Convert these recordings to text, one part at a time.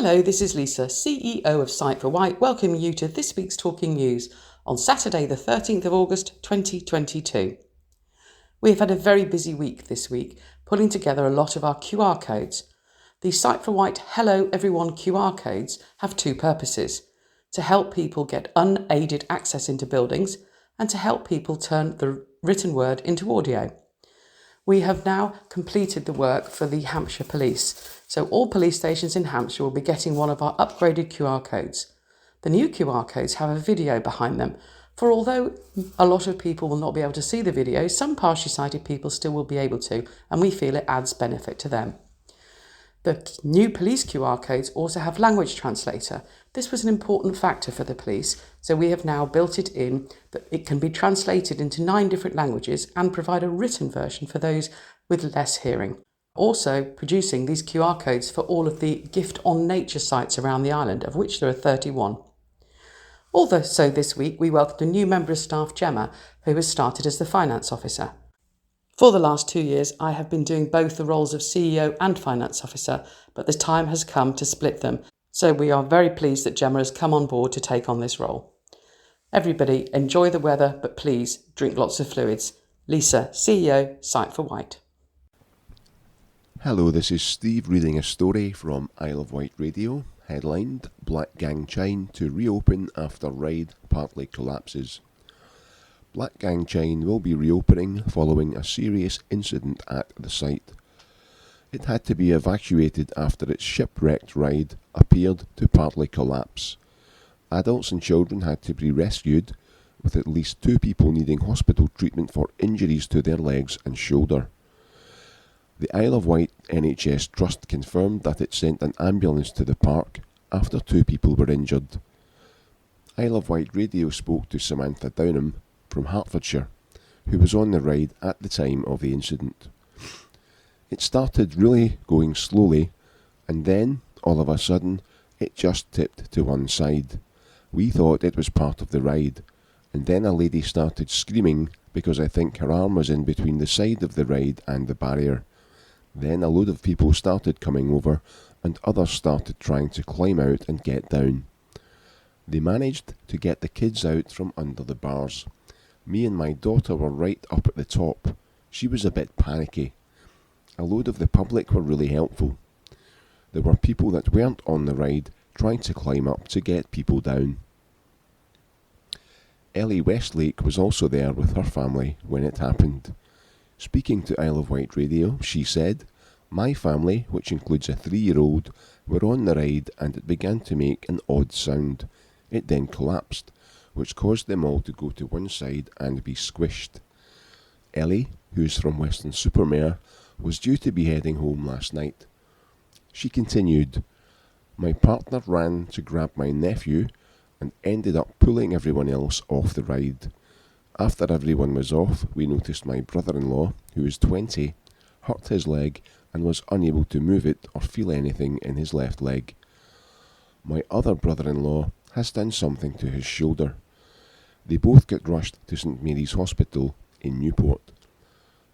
Hello, this is Lisa, CEO of Site for Wight, welcoming you to this week's Talking News on Saturday the 13th of August 2022. We have had a very busy week this week, pulling together a lot of our QR codes. The Site for Wight Hello Everyone QR codes have two purposes: to help people get unaided access into buildings and to help people turn the written word into audio. We have now completed the work for the Hampshire Police, so all police stations in Hampshire will be getting one of our upgraded QR codes. The new QR codes have a video behind them, for although a lot of people will not be able to see the video, some partially sighted people still will be able to, and we feel it adds benefit to them. The new police QR codes also have language translator. This was an important factor for the police, so we have now built it in that it can be translated into 9 different languages and provide a written version for those with less hearing. Also producing these QR codes for all of the Gift on Nature sites around the island, of which there are 31. Also this week we welcomed a new member of staff, Gemma, who has started as the finance officer. For the last 2 years, I have been doing both the roles of CEO and finance officer, but the time has come to split them, so we are very pleased that Gemma has come on board to take on this role. Everybody, enjoy the weather, but please drink lots of fluids. Lisa, CEO, Site for Wight. Hello, this is Steve reading a story from Isle of Wight Radio, headlined Black Gang Chain to reopen after raid partly collapses. Black Gang Chain will be reopening following a serious incident at the site. It had to be evacuated after its shipwrecked ride appeared to partly collapse. Adults and children had to be rescued, with at least 2 people needing hospital treatment for injuries to their legs and shoulder. The Isle of Wight NHS Trust confirmed that it sent an ambulance to the park after 2 people were injured. Isle of Wight Radio spoke to Samantha Downham from Hertfordshire, who was on the ride at the time of the incident. It started really going slowly, and then, all of a sudden, it just tipped to one side. We thought it was part of the ride, and then a lady started screaming because I think her arm was in between the side of the ride and the barrier. Then a load of people started coming over, and others started trying to climb out and get down. They managed to get the kids out from under the bars. Me and my daughter were right up at the top. She was a bit panicky. A load of the public were really helpful. There were people that weren't on the ride trying to climb up to get people down. Ellie Westlake was also there with her family when it happened. Speaking to Isle of Wight Radio, she said, "My family, which includes a 3-year-old, were on the ride and it began to make an odd sound. It then collapsed, which caused them all to go to one side and be squished." Ellie, who's from Weston-super-Mare, was due to be heading home last night. She continued, "My partner ran to grab my nephew and ended up pulling everyone else off the ride. After everyone was off, we noticed my brother-in-law, who is 20, hurt his leg and was unable to move it or feel anything in his left leg. My other brother-in-law has done something to his shoulder. They both get rushed to St Mary's Hospital in Newport.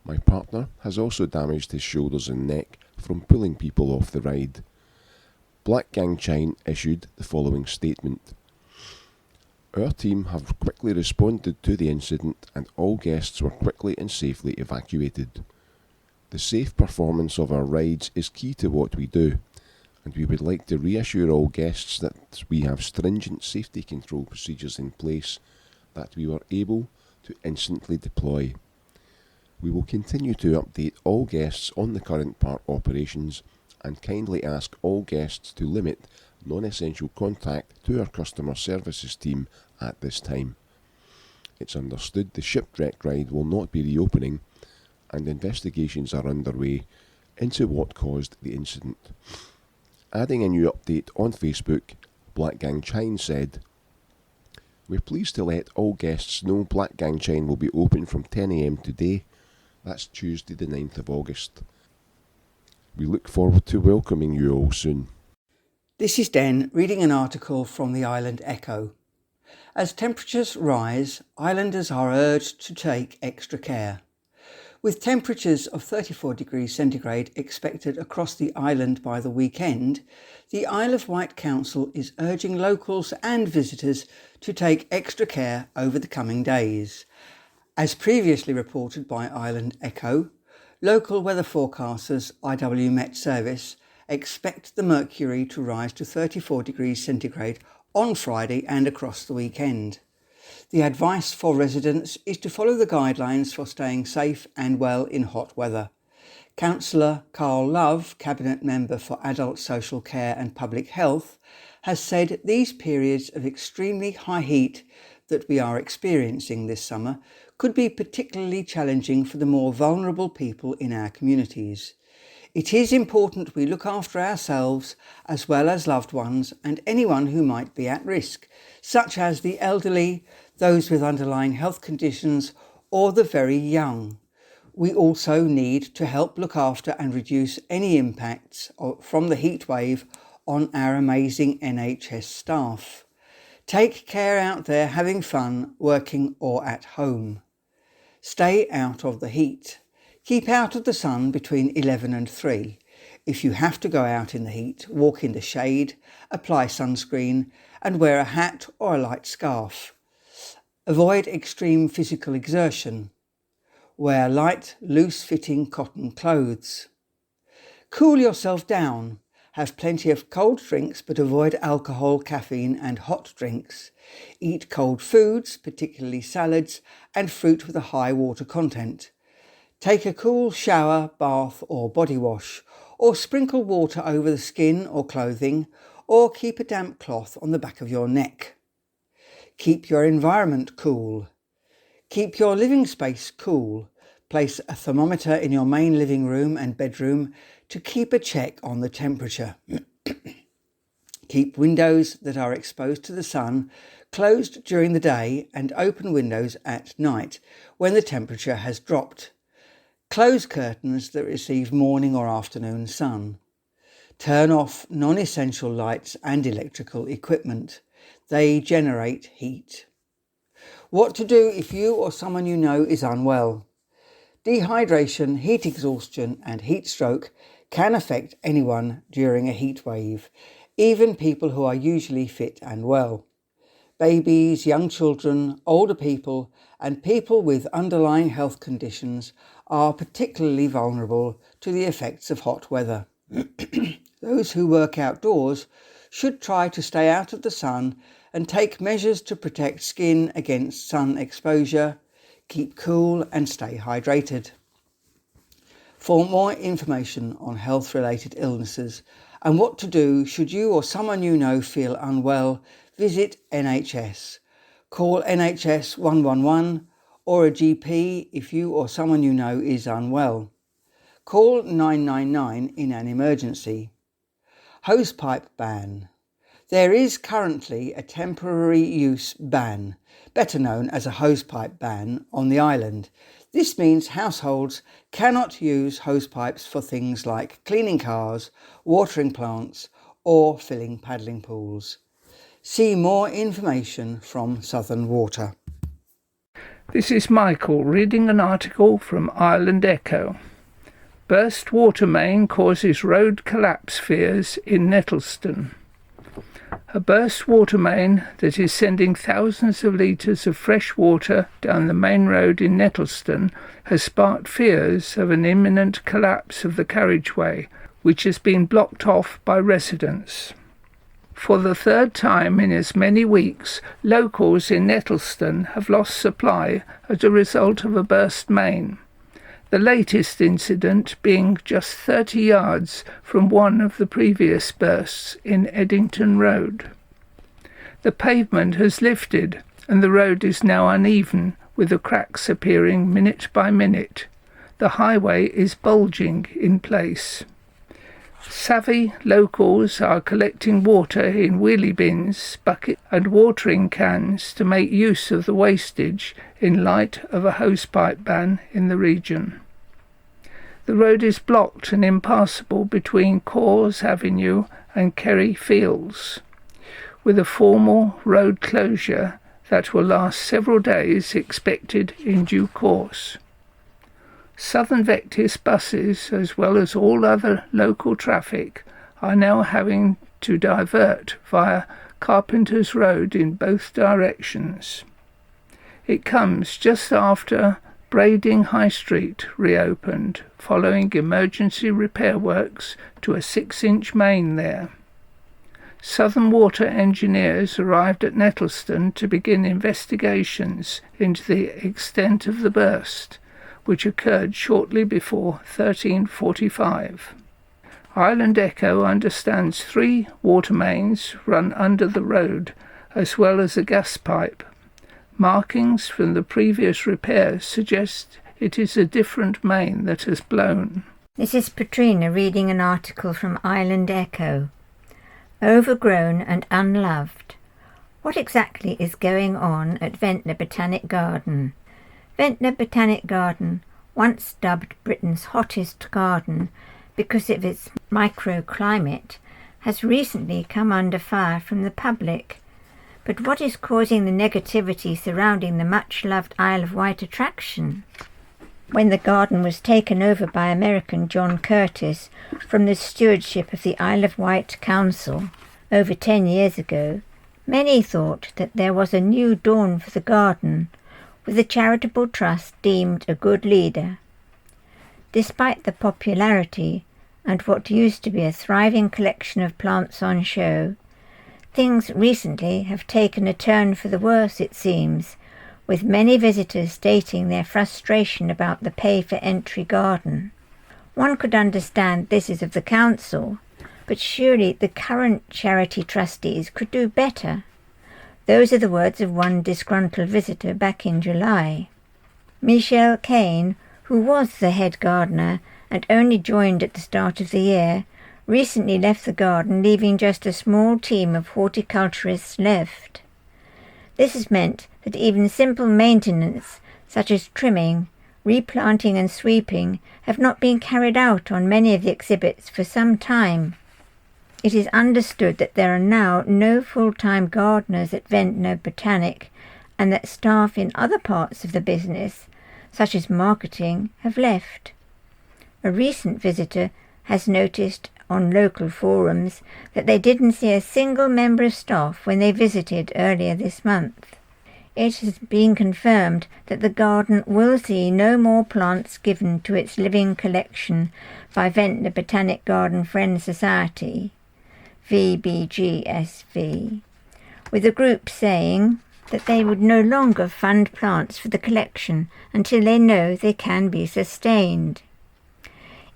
My partner has also damaged his shoulders and neck from pulling people off the ride." Black Gang Chain issued the following statement. "Our team have quickly responded to the incident and all guests were quickly and safely evacuated. The safe performance of our rides is key to what we do, and we would like to reassure all guests that we have stringent safety control procedures in place that we were able to instantly deploy. We will continue to update all guests on the current park operations and kindly ask all guests to limit non-essential contact to our customer services team at this time. It's understood the shipwreck ride will not be reopening and investigations are underway into what caused the incident." Adding a new update on Facebook, Black Gang Chain said, "We're pleased to let all guests know Black Gang Chain will be open from 10 a.m. today. That's Tuesday the 9th of August. We look forward to welcoming you all soon." This is Den reading an article from the Island Echo. As temperatures rise, islanders are urged to take extra care. With temperatures of 34 degrees centigrade expected across the island by the weekend, the Isle of Wight Council is urging locals and visitors to take extra care over the coming days. As previously reported by Island Echo, local weather forecasters IW Met Service expect the mercury to rise to 34 degrees centigrade on Friday and across the weekend. The advice for residents is to follow the guidelines for staying safe and well in hot weather. Councillor Carl Love, Cabinet Member for Adult Social Care and Public Health, has said these periods of extremely high heat that we are experiencing this summer could be particularly challenging for the more vulnerable people in our communities. It is important we look after ourselves as well as loved ones and anyone who might be at risk, such as the elderly, those with underlying health conditions, or the very young. We also need to help look after and reduce any impacts from the heat wave on our amazing NHS staff. Take care out there having fun, working or at home. Stay out of the heat. Keep out of the sun between 11 and 3. If you have to go out in the heat, walk in the shade, apply sunscreen and wear a hat or a light scarf. Avoid extreme physical exertion. Wear light, loose-fitting cotton clothes. Cool yourself down. Have plenty of cold drinks but avoid alcohol, caffeine and hot drinks. Eat cold foods, particularly salads and fruit with a high water content. Take a cool shower, bath or body wash, or sprinkle water over the skin or clothing, or keep a damp cloth on the back of your neck. Keep your environment cool. Keep your living space cool. Place a thermometer in your main living room and bedroom to keep a check on the temperature. Keep windows that are exposed to the sun closed during the day and open windows at night when the temperature has dropped. Close curtains that receive morning or afternoon sun. Turn off non-essential lights and electrical equipment. They generate heat. What to do if you or someone you know is unwell. Dehydration, heat exhaustion and heat stroke can affect anyone during a heat wave, even people who are usually fit and well. Babies, young children, older people and people with underlying health conditions are particularly vulnerable to the effects of hot weather. Those who work outdoors should try to stay out of the sun and take measures to protect skin against sun exposure, keep cool and stay hydrated. For more information on health-related illnesses and what to do should you or someone you know feel unwell, visit NHS. Call NHS 111 or a GP if you or someone you know is unwell. Call 999 in an emergency. Hosepipe ban. There is currently a temporary use ban, better known as a hosepipe ban, on the island. This means households cannot use hosepipes for things like cleaning cars, watering plants or filling paddling pools. See more information from Southern Water. This is Michael reading an article from Island Echo. Burst water main causes road collapse fears in Nettleston. A burst water main that is sending thousands of litres of fresh water down the main road in Nettleston has sparked fears of an imminent collapse of the carriageway, which has been blocked off by residents. For the third time in as many weeks, locals in Nettleston have lost supply as a result of a burst main. The latest incident being just 30 yards from one of the previous bursts in Eddington Road. The pavement has lifted and the road is now uneven, with the cracks appearing minute by minute. The highway is bulging in place. Savvy locals are collecting water in wheelie bins, buckets and watering cans to make use of the wastage in light of a hosepipe ban in the region. The road is blocked and impassable between Cawes Avenue and Kerry Fields, with a formal road closure that will last several days expected in due course. Southern Vectis buses, as well as all other local traffic, are now having to divert via Carpenter's Road in both directions. It comes just after Brading High Street reopened, following emergency repair works to a 6-inch main there. Southern Water engineers arrived at Nettleston to begin investigations into the extent of the burst, which occurred shortly before 13:45. Island Echo understands 3 water mains run under the road, as well as a gas pipe. Markings from the previous repairs suggest it is a different main that has blown. This is Patrina reading an article from Island Echo. Overgrown and Unloved. What exactly is going on at Ventnor Botanic Garden? Ventnor Botanic Garden, once dubbed Britain's hottest garden because of its microclimate, has recently come under fire from the public. But what is causing the negativity surrounding the much-loved Isle of Wight attraction? When the garden was taken over by American John Curtis from the stewardship of the Isle of Wight Council over 10 years ago, many thought that there was a new dawn for the garden, with the charitable trust deemed a good leader. Despite the popularity and what used to be a thriving collection of plants on show, things recently have taken a turn for the worse, it seems, with many visitors stating their frustration about the pay-for-entry garden. One could understand this is of the council, but surely the current charity trustees could do better. Those are the words of one disgruntled visitor back in July. Michelle Kane, who was the head gardener and only joined at the start of the year, recently left the garden, leaving just a small team of horticulturists left. This has meant that even simple maintenance, such as trimming, replanting and sweeping, have not been carried out on many of the exhibits for some time. It is understood that there are now no full-time gardeners at Ventnor Botanic, and that staff in other parts of the business, such as marketing, have left. A recent visitor has noticed on local forums that they didn't see a single member of staff when they visited earlier this month. It has been confirmed that the garden will see no more plants given to its living collection by Ventnor Botanic Garden Friends Society, VBGSV, with the group saying that they would no longer fund plants for the collection until they know they can be sustained.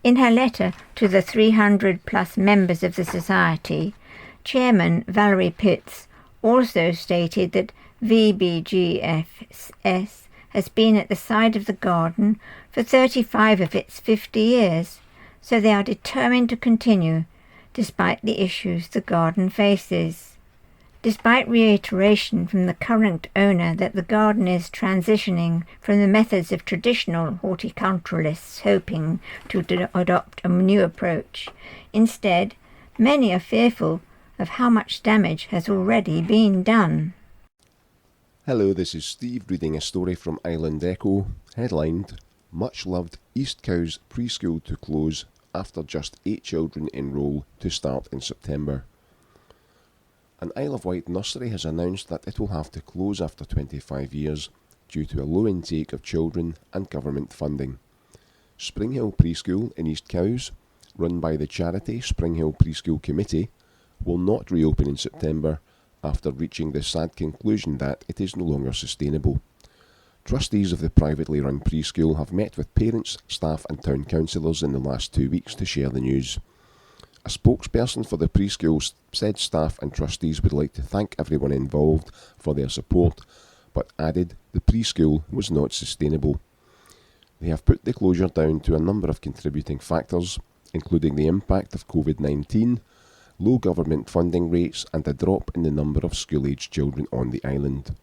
In her letter to the 300-plus members of the Society, Chairman Valerie Pitts also stated that VBGFS has been at the side of the garden for 35 of its 50 years, so they are determined to continue, despite the issues the garden faces. Despite reiteration from the current owner that the garden is transitioning from the methods of traditional horticulturalists hoping to adopt a new approach, instead, many are fearful of how much damage has already been done. Hello, this is Steve reading a story from Island Echo, headlined, Much Loved East Cowes Preschool to Close After Just 8 Children Enrol to Start in September. An Isle of Wight nursery has announced that it will have to close after 25 years due to a low intake of children and government funding. Spring Hill Preschool in East Cowes, run by the charity Spring Hill Preschool Committee, will not reopen in September after reaching the sad conclusion that it is no longer sustainable. Trustees of the privately run preschool have met with parents, staff and town councillors in the last 2 weeks to share the news. A spokesperson for the preschool said staff and trustees would like to thank everyone involved for their support, but added the preschool was not sustainable. They have put the closure down to a number of contributing factors, including the impact of COVID-19, low government funding rates and a drop in the number of school-aged children on the island.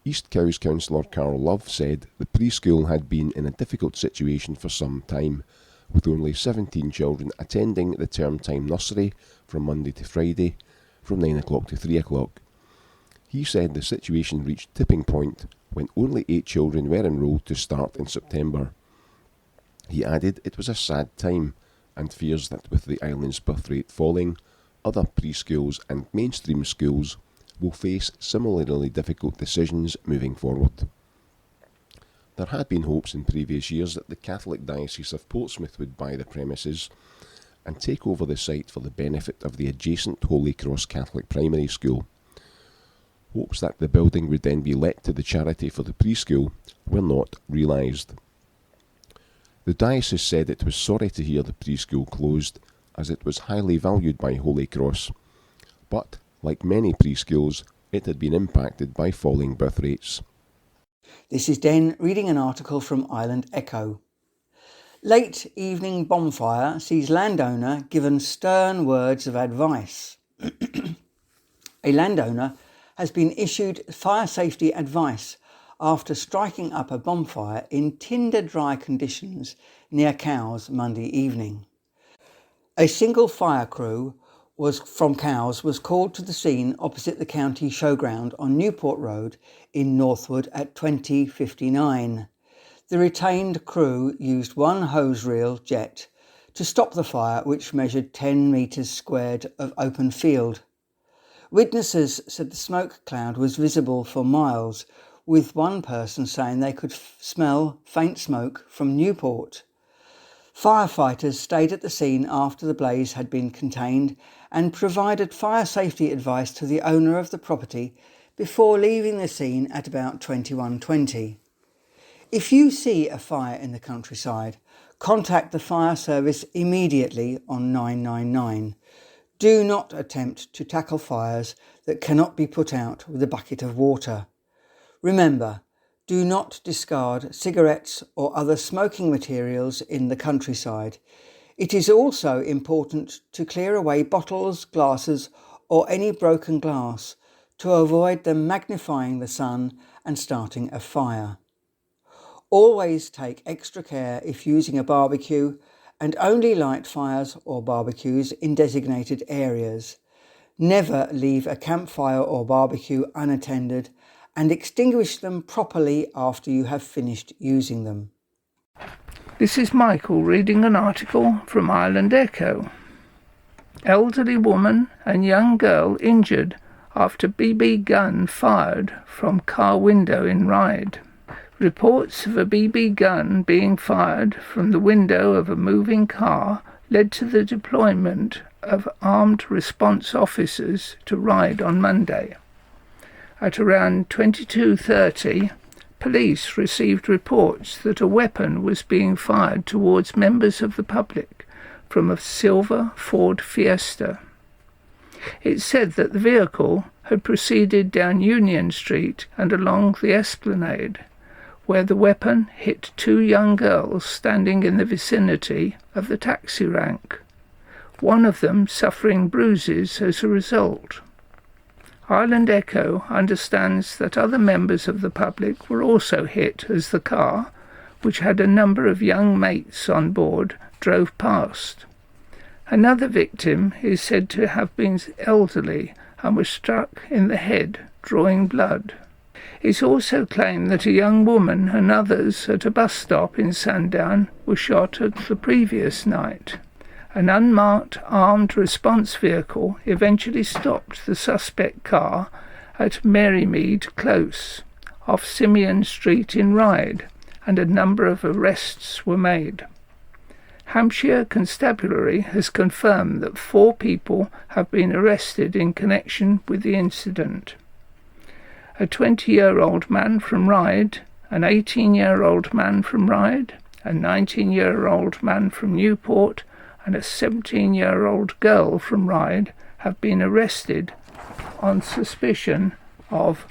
East Cowes councillor Carl Love said the preschool had been in a difficult situation for some time, with only 17 children attending the term time nursery from Monday to Friday, from 9 o'clock to 3 o'clock. He said the situation reached tipping point when only 8 children were enrolled to start in September. He added it was a sad time and fears that with the island's birth rate falling, other preschools and mainstream schools will face similarly difficult decisions moving forward. There had been hopes in previous years that the Catholic Diocese of Portsmouth would buy the premises and take over the site for the benefit of the adjacent Holy Cross Catholic Primary School. Hopes that the building would then be let to the charity for the preschool were not realised. The diocese said it was sorry to hear the preschool closed, as it was highly valued by Holy Cross, but, like many preschools, it had been impacted by falling birth rates. This is Den reading an article from Island Echo. Late evening bonfire sees landowner given stern words of advice. A landowner has been issued fire safety advice after striking up a bonfire in tinder-dry conditions near Cowes Monday evening. A single fire crew from Cowes was called to the scene opposite the county showground on Newport Road in Northwood at 20:59. The retained crew used one hose reel jet to stop the fire, which measured 10 metres squared of open field. Witnesses said the smoke cloud was visible for miles, with one person saying they could smell faint smoke from Newport. Firefighters stayed at the scene after the blaze had been contained and provided fire safety advice to the owner of the property before leaving the scene at about 21:20. If you see a fire in the countryside, contact the fire service immediately on 999. Do not attempt to tackle fires that cannot be put out with a bucket of water. Remember, do not discard cigarettes or other smoking materials in the countryside. It is also important to clear away bottles, glasses, or any broken glass to avoid them magnifying the sun and starting a fire. Always take extra care if using a barbecue and only light fires or barbecues in designated areas. Never leave a campfire or barbecue unattended and extinguish them properly after you have finished using them. This is Michael reading an article from Island Echo. Elderly woman and young girl injured after BB gun fired from car window in Ryde. Reports of a BB gun being fired from the window of a moving car led to the deployment of armed response officers to Ryde on Monday. At around 22:30, police received reports that a weapon was being fired towards members of the public from a silver Ford Fiesta. It said that the vehicle had proceeded down Union Street and along the Esplanade, where the weapon hit two young girls standing in the vicinity of the taxi rank, one of them suffering bruises as a result. Island Echo understands that other members of the public were also hit as the car, which had a number of young mates on board, drove past. Another victim is said to have been elderly and was struck in the head, drawing blood. It's also claimed that a young woman and others at a bus stop in Sandown were shot the previous night. An unmarked armed response vehicle eventually stopped the suspect car at Marymead Close, off Simeon Street in Ryde, and a number of arrests were made. Hampshire Constabulary has confirmed that 4 people have been arrested in connection with the incident. A 20-year-old man from Ryde, an 18-year-old man from Ryde, a 19-year-old man from Newport, and a 17-year-old girl from Ryde have been arrested on suspicion of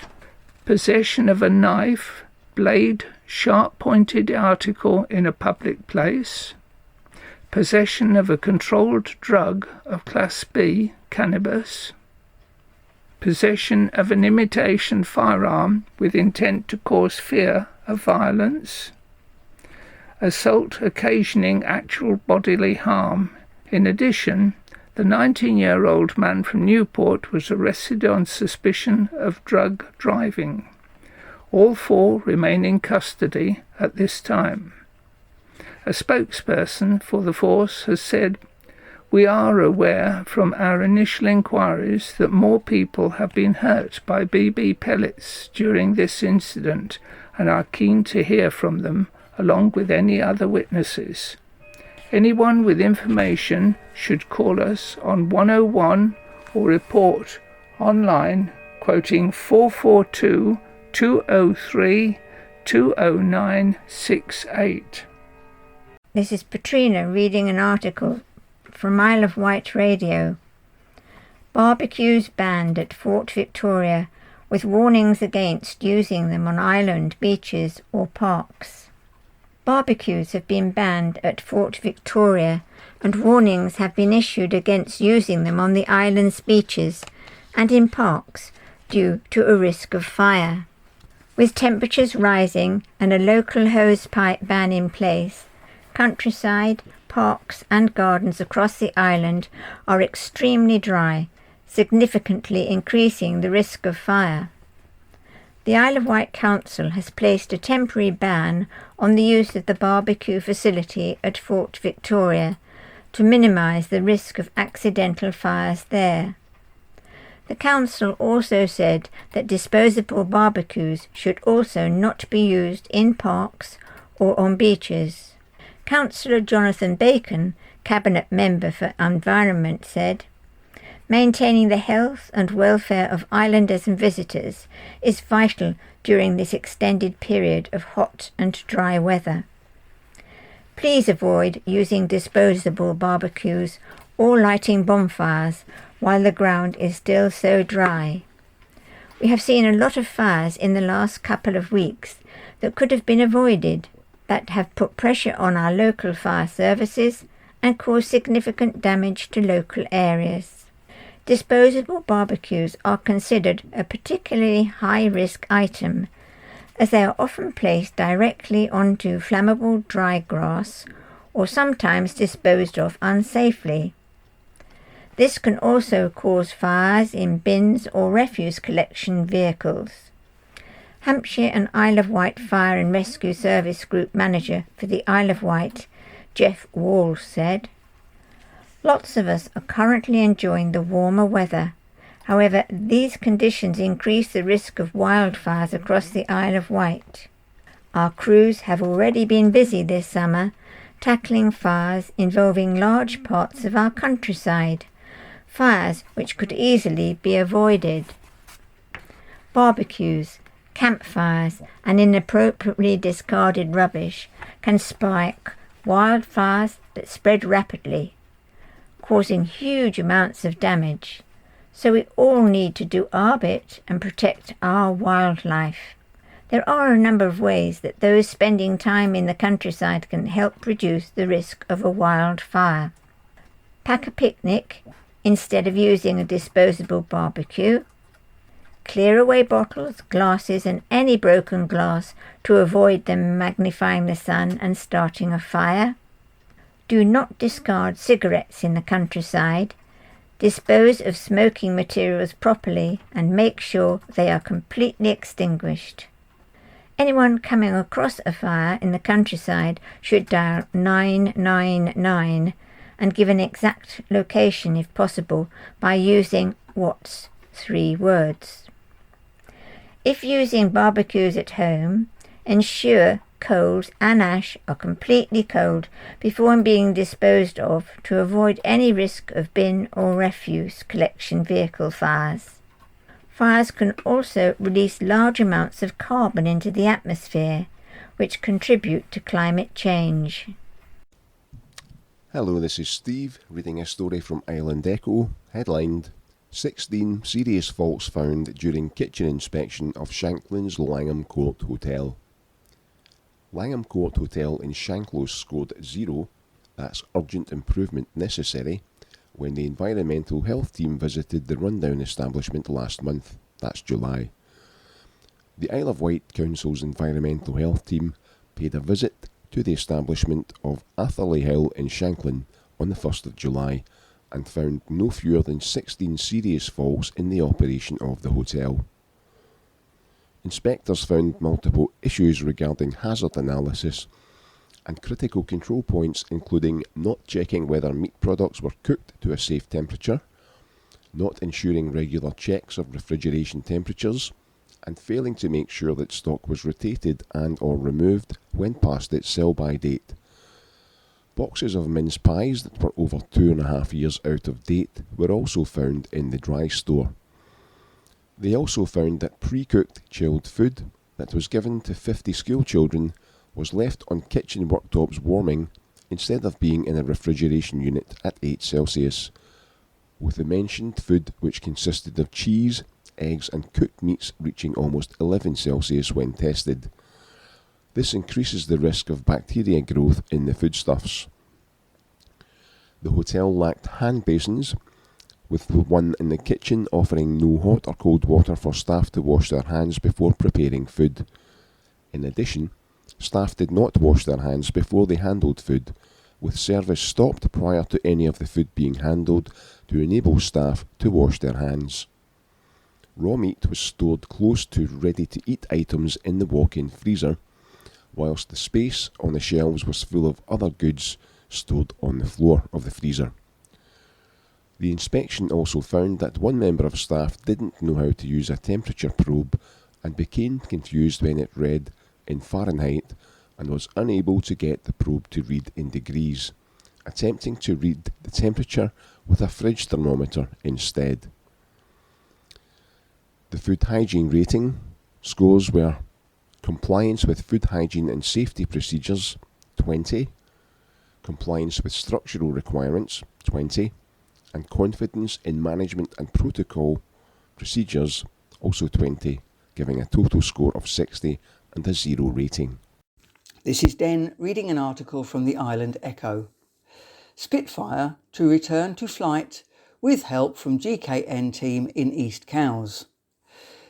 possession of a knife, blade, sharp-pointed article in a public place, possession of a controlled drug of Class B, cannabis, possession of an imitation firearm with intent to cause fear of violence, assault occasioning actual bodily harm. In addition, the 19-year-old man from Newport was arrested on suspicion of drug driving. All 4 remain in custody at this time. A spokesperson for the force has said, "We are aware from our initial inquiries that more people have been hurt by BB pellets during this incident and are keen to hear from them along with any other witnesses. Anyone with information should call us on 101 or report online quoting 442 203 20968. This is Patrina reading an article from Isle of Wight Radio. Barbecues banned at Fort Victoria, with warnings against using them on island beaches or parks. Barbecues have been banned at Fort Victoria, and warnings have been issued against using them on the island's beaches and in parks due to a risk of fire. With temperatures rising and a local hosepipe ban in place, countryside, parks and gardens across the island are extremely dry, significantly increasing the risk of fire. The Isle of Wight Council has placed a temporary ban on the use of the barbecue facility at Fort Victoria to minimise the risk of accidental fires there. The council also said that disposable barbecues should also not be used in parks or on beaches. Councillor Jonathan Bacon, Cabinet Member for Environment, said, "Maintaining the health and welfare of islanders and visitors is vital during this extended period of hot and dry weather. Please avoid using disposable barbecues or lighting bonfires while the ground is still so dry. We have seen a lot of fires in the last couple of weeks that could have been avoided, that have put pressure on our local fire services and caused significant damage to local areas. Disposable barbecues are considered a particularly high-risk item, as they are often placed directly onto flammable dry grass or sometimes disposed of unsafely. This can also cause fires in bins or refuse collection vehicles." Hampshire and Isle of Wight Fire and Rescue Service Group Manager for the Isle of Wight, Jeff Wall, said, "Lots of us are currently enjoying the warmer weather. However, these conditions increase the risk of wildfires across the Isle of Wight. Our crews have already been busy this summer tackling fires involving large parts of our countryside, fires which could easily be avoided. Barbecues, campfires and inappropriately discarded rubbish can spike wildfires that spread rapidly, causing huge amounts of damage. So we all need to do our bit and protect our wildlife. There are a number of ways that those spending time in the countryside can help reduce the risk of a wildfire. Pack a picnic instead of using a disposable barbecue. Clear away bottles, glasses and any broken glass to avoid them magnifying the sun and starting a fire. Do not discard cigarettes in the countryside. Dispose of smoking materials properly and make sure they are completely extinguished. Anyone coming across a fire in the countryside should dial 999 and give an exact location if possible by using What's 3 words. If using barbecues at home, ensure coals and ash are completely cold before being disposed of to avoid any risk of bin or refuse collection vehicle fires. Fires can also release large amounts of carbon into the atmosphere, which contribute to climate change. Hello, this is Steve, reading a story from Island Echo, headlined 16 Serious Faults Found During Kitchen Inspection of Shankland's Langham Court Hotel. Langham Court Hotel in Shanklow scored 0, that's urgent improvement necessary, when the environmental health team visited the rundown establishment last month, that's July. The Isle of Wight Council's environmental health team paid a visit to the establishment of Atherley Hill in Shanklin on the 1st of July and found no fewer than 16 serious faults in the operation of the hotel. Inspectors found multiple issues regarding hazard analysis and critical control points including not checking whether meat products were cooked to a safe temperature, not ensuring regular checks of refrigeration temperatures, and failing to make sure that stock was rotated and or removed when past its sell-by date. Boxes of mince pies that were over 2.5 years out of date were also found in the dry store. They also found that pre-cooked chilled food that was given to 50 school children was left on kitchen worktops warming instead of being in a refrigeration unit at 8 Celsius, with the mentioned food which consisted of cheese, eggs and cooked meats reaching almost 11 Celsius when tested. This increases the risk of bacteria growth in the foodstuffs. The hotel lacked hand basins, with one in the kitchen offering no hot or cold water for staff to wash their hands before preparing food. In addition, staff did not wash their hands before they handled food, with service stopped prior to any of the food being handled to enable staff to wash their hands. Raw meat was stored close to ready-to-eat items in the walk-in freezer, whilst the space on the shelves was full of other goods stored on the floor of the freezer. The inspection also found that one member of staff didn't know how to use a temperature probe and became confused when it read in Fahrenheit and was unable to get the probe to read in degrees, attempting to read the temperature with a fridge thermometer instead. The food hygiene rating scores were compliance with food hygiene and safety procedures, 20, compliance with structural requirements, 20, and confidence in management and protocol procedures, also 20, giving a total score of 60 and a 0 rating. This is Den reading an article from the Island Echo. Spitfire to return to flight with help from GKN team in East Cowes.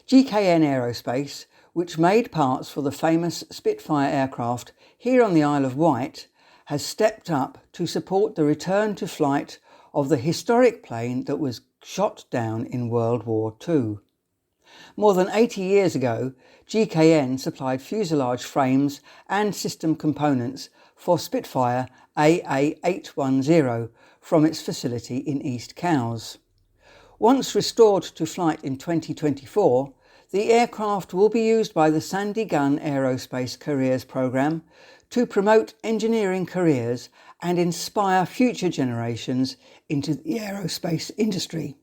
GKN Aerospace, which made parts for the famous Spitfire aircraft here on the Isle of Wight, has stepped up to support the return to flight of the historic plane that was shot down in World War II. More than 80 years ago, GKN supplied fuselage frames and system components for Spitfire AA810 from its facility in East Cowes. Once restored to flight in 2024, the aircraft will be used by the Sandy Gun Aerospace Careers Programme to promote engineering careers and inspire future generations into the aerospace industry.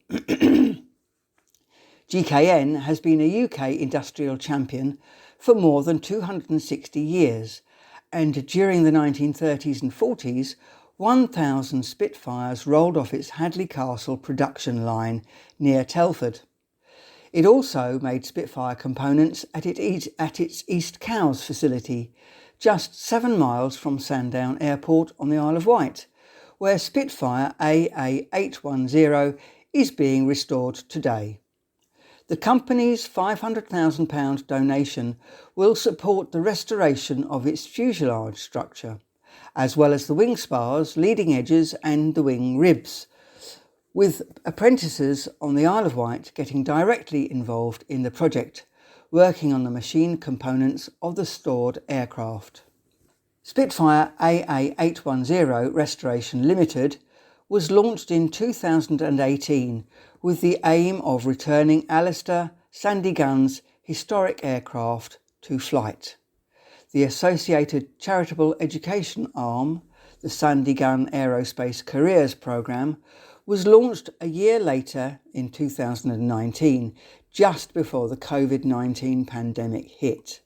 GKN has been a UK industrial champion for more than 260 years, and during the 1930s and 40s, 1,000 Spitfires rolled off its Hadley Castle production line near Telford. It also made Spitfire components at its East Cowes facility, just 7 miles from Sandown Airport on the Isle of Wight, where Spitfire AA810 is being restored today. The company's £500,000 donation will support the restoration of its fuselage structure, as well as the wing spars, leading edges and the wing ribs, with apprentices on the Isle of Wight getting directly involved in the project, working on the machine components of the stored aircraft. Spitfire AA810 Restoration Limited was launched in 2018 with the aim of returning Alistair Sandy Gun's historic aircraft to flight. The associated charitable education arm, the Sandy Gun Aerospace Careers Programme, was launched a year later in 2019, just before the COVID-19 pandemic hit.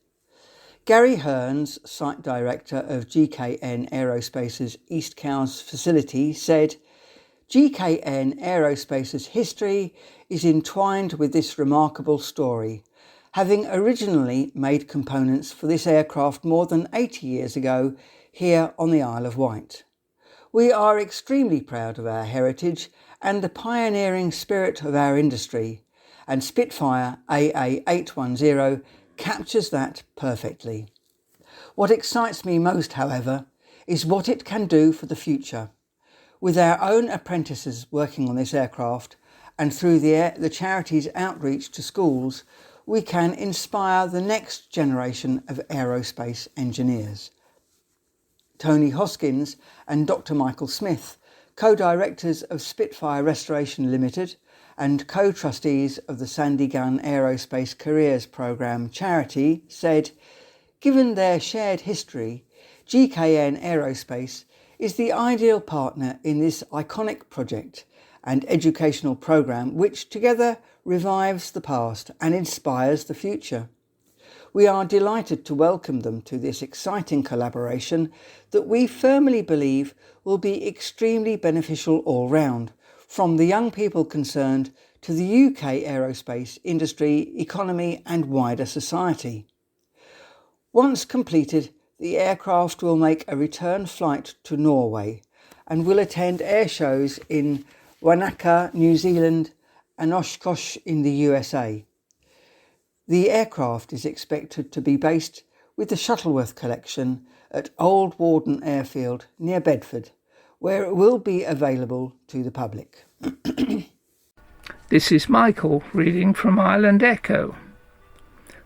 Gary Hearns, site director of GKN Aerospace's East Cowes facility, said, "GKN Aerospace's history is entwined with this remarkable story, having originally made components for this aircraft more than 80 years ago here on the Isle of Wight. We are extremely proud of our heritage and the pioneering spirit of our industry, and Spitfire AA810 captures that perfectly. What excites me most, however, is what it can do for the future. With our own apprentices working on this aircraft and through the charity's outreach to schools, we can inspire the next generation of aerospace engineers." Tony Hoskins and Dr. Michael Smith, co-directors of Spitfire Restoration Limited and co-trustees of the Sandy Gunn Aerospace Careers Programme charity, said, "Given their shared history, GKN Aerospace is the ideal partner in this iconic project and educational programme which together revives the past and inspires the future. We are delighted to welcome them to this exciting collaboration that we firmly believe will be extremely beneficial all round, from the young people concerned to the UK aerospace industry, economy and wider society. Once completed, the aircraft will make a return flight to Norway and will attend air shows in Wanaka, New Zealand and Oshkosh in the USA. The aircraft is expected to be based with the Shuttleworth collection at Old Warden Airfield near Bedford, where it will be available to the public." This is Michael reading from Island Echo.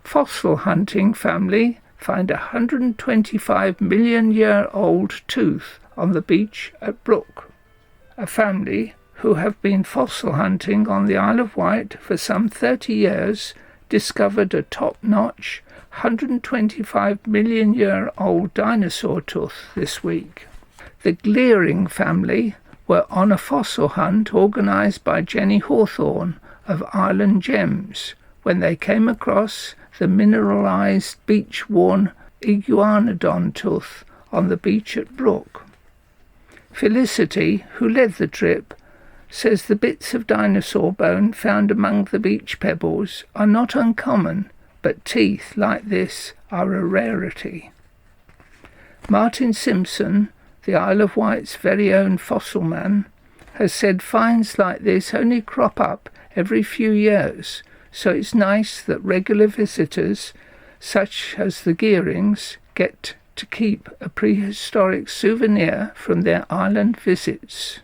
Fossil hunting family find a 125 million year old tooth on the beach at Brook. A family who have been fossil hunting on the Isle of Wight for some 30 years discovered a top-notch 125 million year old dinosaur tooth this week. The Glearing family were on a fossil hunt organised by Jenny Hawthorne of Island Gems when they came across the mineralised beach-worn iguanodon tooth on the beach at Brook. Felicity, who led the trip, says the bits of dinosaur bone found among the beach pebbles are not uncommon, but teeth like this are a rarity. Martin Simpson, the Isle of Wight's very own fossil man, has said finds like this only crop up every few years, so it's nice that regular visitors, such as the Gearings, get to keep a prehistoric souvenir from their island visits.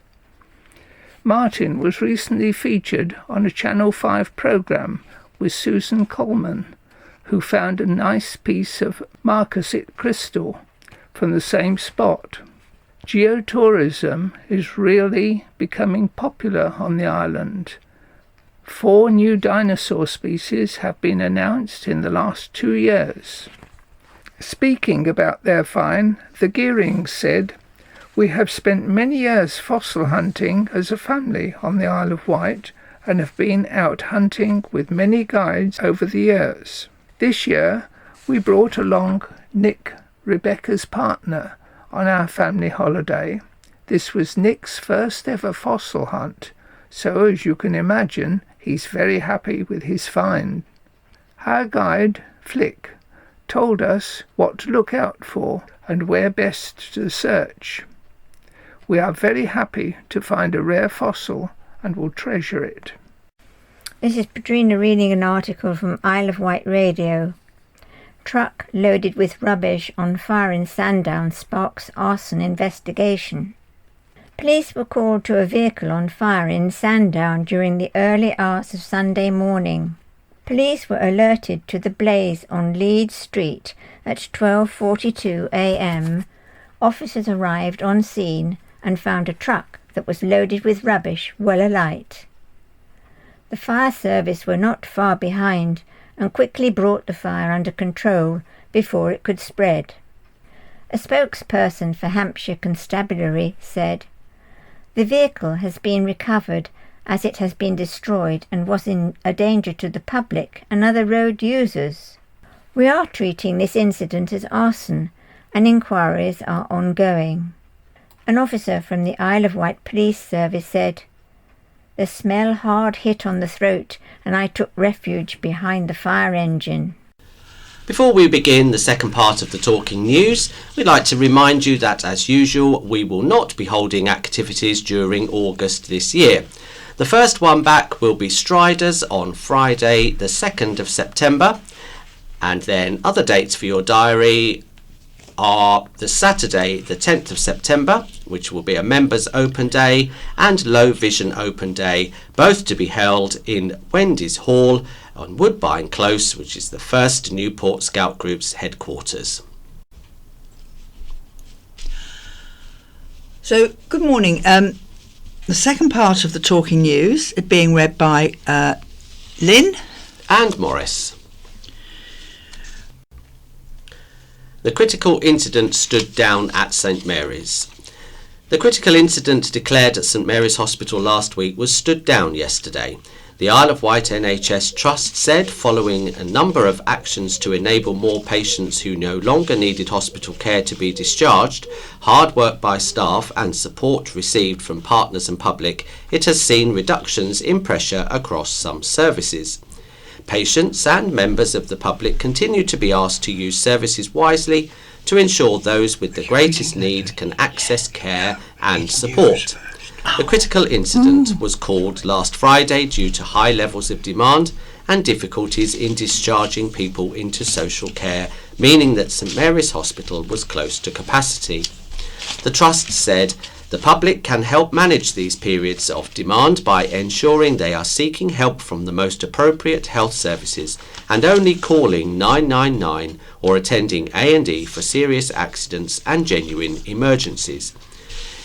Martin was recently featured on a Channel 5 programme with Susan Coleman, who found a nice piece of marcasite crystal from the same spot. Geotourism is really becoming popular on the island. 4 new dinosaur species have been announced in the last 2 years. Speaking about their find, the Gearings said, "We have spent many years fossil hunting as a family on the Isle of Wight and have been out hunting with many guides over the years. This year we brought along Nick, Rebecca's partner, on our family holiday. This was Nick's first ever fossil hunt, so as you can imagine, he's very happy with his find. Our guide, Flick, told us what to look out for and where best to search. We are very happy to find a rare fossil and will treasure it." This is Patrina reading an article from Isle of Wight Radio. Truck loaded with rubbish on fire in Sandown sparks arson investigation. Police were called to a vehicle on fire in Sandown during the early hours of Sunday morning. Police were alerted to the blaze on Leeds Street at 12:42 a.m. Officers arrived on scene and found a truck that was loaded with rubbish well alight. The fire service were not far behind and quickly brought the fire under control before it could spread. A spokesperson for Hampshire Constabulary said, "The vehicle has been recovered as it has been destroyed and was in a danger to the public and other road users. We are treating this incident as arson and inquiries are ongoing." An officer from the Isle of Wight Police Service said, "The smell hard hit on the throat and I took refuge behind the fire engine." Before we begin the second part of the Talking News, we'd like to remind you that, as usual, we will not be holding activities during August this year. The first one back will be Striders on Friday the 2nd of September, and then other dates for your diary are the Saturday the 10th of September, which will be a members open day, and Low Vision open day, both to be held in Wendy's Hall on Woodbine Close, which is the first Newport Scout Group's headquarters. So, good morning. The second part of the Talking News is being read by Lynn and Morris. The critical incident stood down at St Mary's. The critical incident declared at St Mary's Hospital last week was stood down yesterday. The Isle of Wight NHS Trust said, following a number of actions to enable more patients who no longer needed hospital care to be discharged, hard work by staff and support received from partners and public, it has seen reductions in pressure across some services. Patients and members of the public continue to be asked to use services wisely to ensure those with the greatest need can access care and support. The critical incident was called last Friday due to high levels of demand and difficulties in discharging people into social care, meaning that St Mary's Hospital was close to capacity. The Trust said the public can help manage these periods of demand by ensuring they are seeking help from the most appropriate health services and only calling 999 or attending A&E for serious accidents and genuine emergencies.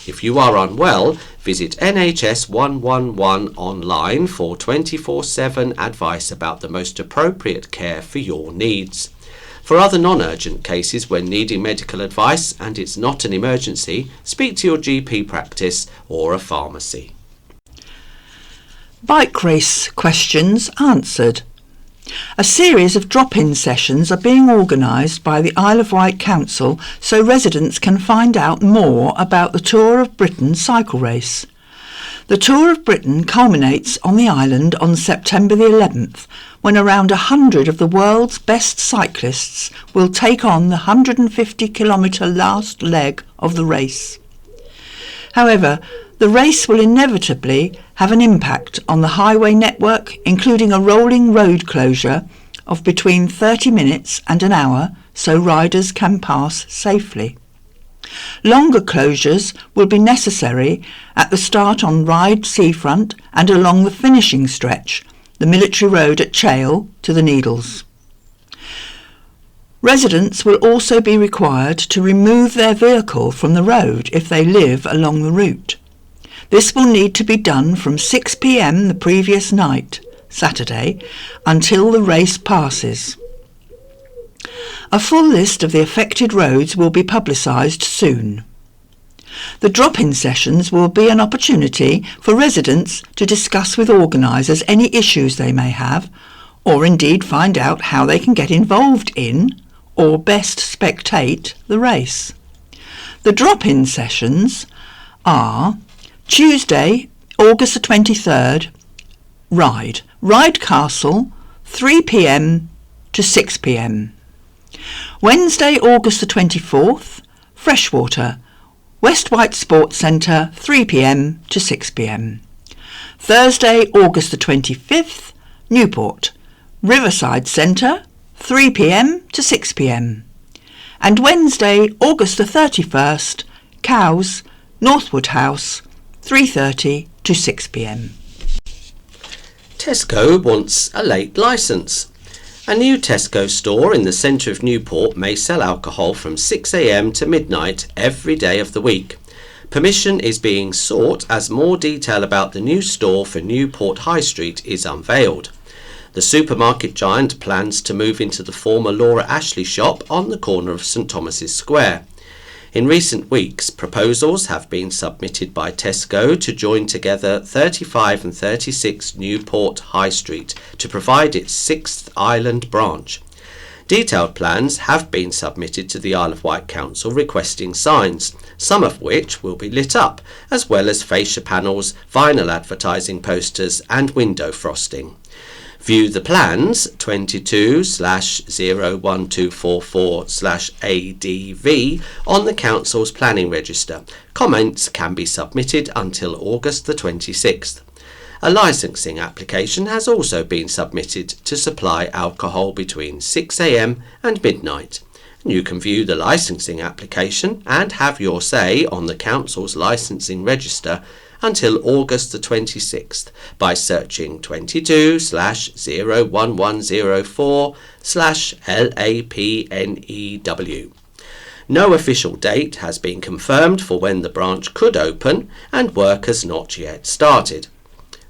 If you are unwell, visit NHS 111 online for 24/7 advice about the most appropriate care for your needs. For other non-urgent cases when needing medical advice and it's not an emergency, speak to your GP practice or a pharmacy. Bike race questions answered. A series of drop-in sessions are being organised by the Isle of Wight Council so residents can find out more about the Tour of Britain cycle race. The Tour of Britain culminates on the island on September the 11th, when around 100 of the world's best cyclists will take on the 150-kilometre last leg of the race. However, the race will inevitably have an impact on the highway network, including a rolling road closure of between 30 minutes and an hour so riders can pass safely. Longer closures will be necessary at the start on Ryde Seafront and along the finishing stretch, the military road at Chale to the Needles. Residents will also be required to remove their vehicle from the road if they live along the route. This will need to be done from 6 p.m. the previous night, Saturday, until the race passes. A full list of the affected roads will be publicised soon. The drop-in sessions will be an opportunity for residents to discuss with organisers any issues they may have, or indeed find out how they can get involved in, or best spectate, the race. The drop-in sessions are Tuesday, August the 23rd, Ryde Castle, 3 p.m. to 6 p.m. Wednesday, August the 24th, Freshwater, West Wight Sports Centre, 3 p.m. to 6 p.m. Thursday, August the 25th, Newport, Riverside Centre, 3 p.m. to 6 p.m. And Wednesday, August the 31st, Cowes, Northwood House, 3:30 to 6 p.m. Tesco wants a late licence. A new Tesco store in the centre of Newport may sell alcohol from 6 a.m. to midnight every day of the week. Permission is being sought as more detail about the new store for Newport High Street is unveiled. The supermarket giant plans to move into the former Laura Ashley shop on the corner of St Thomas's Square. In recent weeks, proposals have been submitted by Tesco to join together 35 and 36 Newport High Street to provide its 6th island branch. Detailed plans have been submitted to the Isle of Wight Council requesting signs, some of which will be lit up, as well as fascia panels, vinyl advertising posters and window frosting. View the plans 22/01244/ADV on the Council's planning register. Comments can be submitted until August the 26th. A licensing application has also been submitted to supply alcohol between 6 a.m. and midnight. You can view the licensing application and have your say on the Council's licensing register until August the 26th by searching 22/01104/LAPNEW. No official date has been confirmed for when the branch could open, and work has not yet started.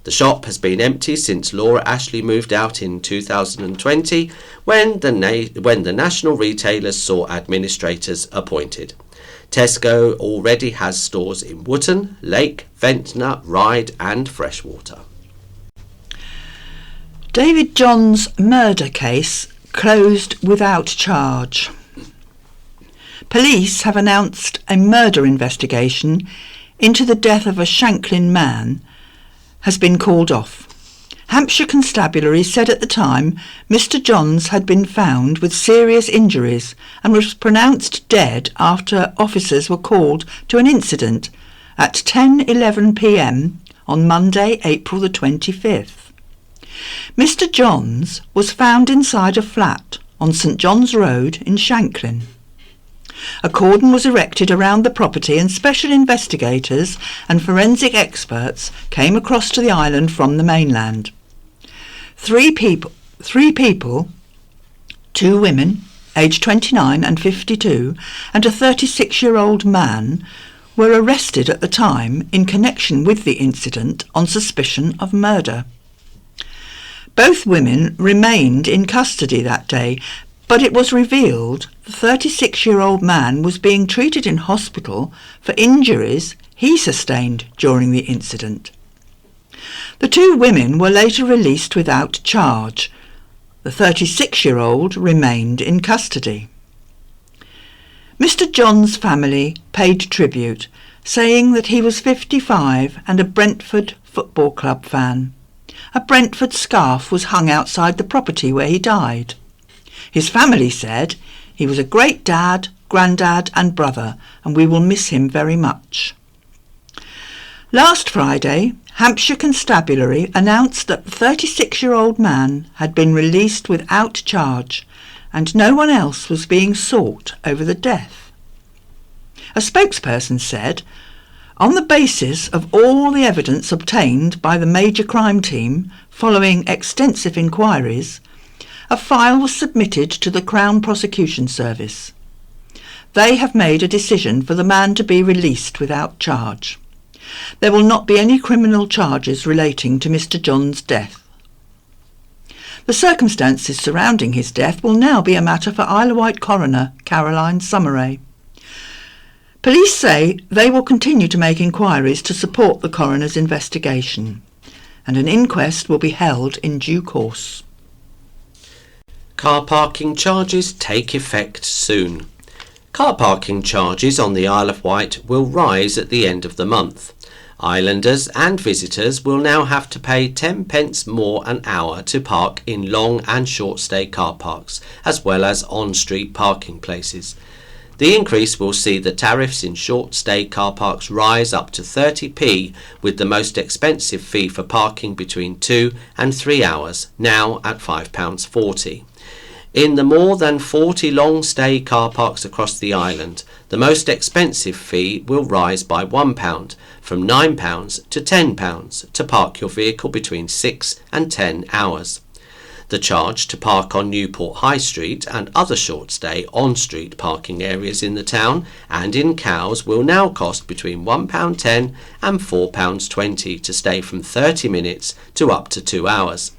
The shop has been empty since Laura Ashley moved out in 2020 when the national retailers saw administrators appointed. Tesco already has stores in Wootton, Lake, Ventnor, Ryde and Freshwater. David John's murder case closed without charge. Police have announced a murder investigation into the death of a Shanklin man has been called off. Hampshire Constabulary said at the time Mr. Johns had been found with serious injuries and was pronounced dead after officers were called to an incident at 10:11 p.m. on Monday, April the 25th. Mr. Johns was found inside a flat on St John's Road in Shanklin. A cordon was erected around the property and special investigators and forensic experts came across to the island from the mainland. Three people, 2 women, aged 29 and 52, and a 36-year-old man were arrested at the time in connection with the incident on suspicion of murder. Both women remained in custody that day, but it was revealed the 36-year-old man was being treated in hospital for injuries he sustained during the incident. The 2 women were later released without charge. The 36-year-old remained in custody. Mr. John's family paid tribute, saying that he was 55 and a Brentford Football Club fan. A Brentford scarf was hung outside the property where he died. His family said he was a great dad, granddad and brother, and we will miss him very much. Last Friday, Hampshire Constabulary announced that the 36-year-old man had been released without charge and no one else was being sought over the death. A spokesperson said, on the basis of all the evidence obtained by the major crime team following extensive inquiries, a file was submitted to the Crown Prosecution Service. They have made a decision for the man to be released without charge. There will not be any criminal charges relating to Mr. John's death. The circumstances surrounding his death will now be a matter for Isle of Wight coroner Caroline Summeray. Police say they will continue to make inquiries to support the coroner's investigation, and an inquest will be held in due course. Car parking charges take effect soon. Car parking charges on the Isle of Wight will rise at the end of the month. Islanders and visitors will now have to pay 10 pence more an hour to park in long and short stay car parks, as well as on-street parking places. The increase will see the tariffs in short stay car parks rise up to 30p, with the most expensive fee for parking between 2 and 3 hours, now at £5.40. In the more than 40 long stay car parks across the island, the most expensive fee will rise by £1, from £9 to £10 to park your vehicle between 6 and 10 hours. The charge to park on Newport High Street and other short stay on-street parking areas in the town and in Cowes will now cost between £1.10 and £4.20 to stay from 30 minutes to up to 2 hours.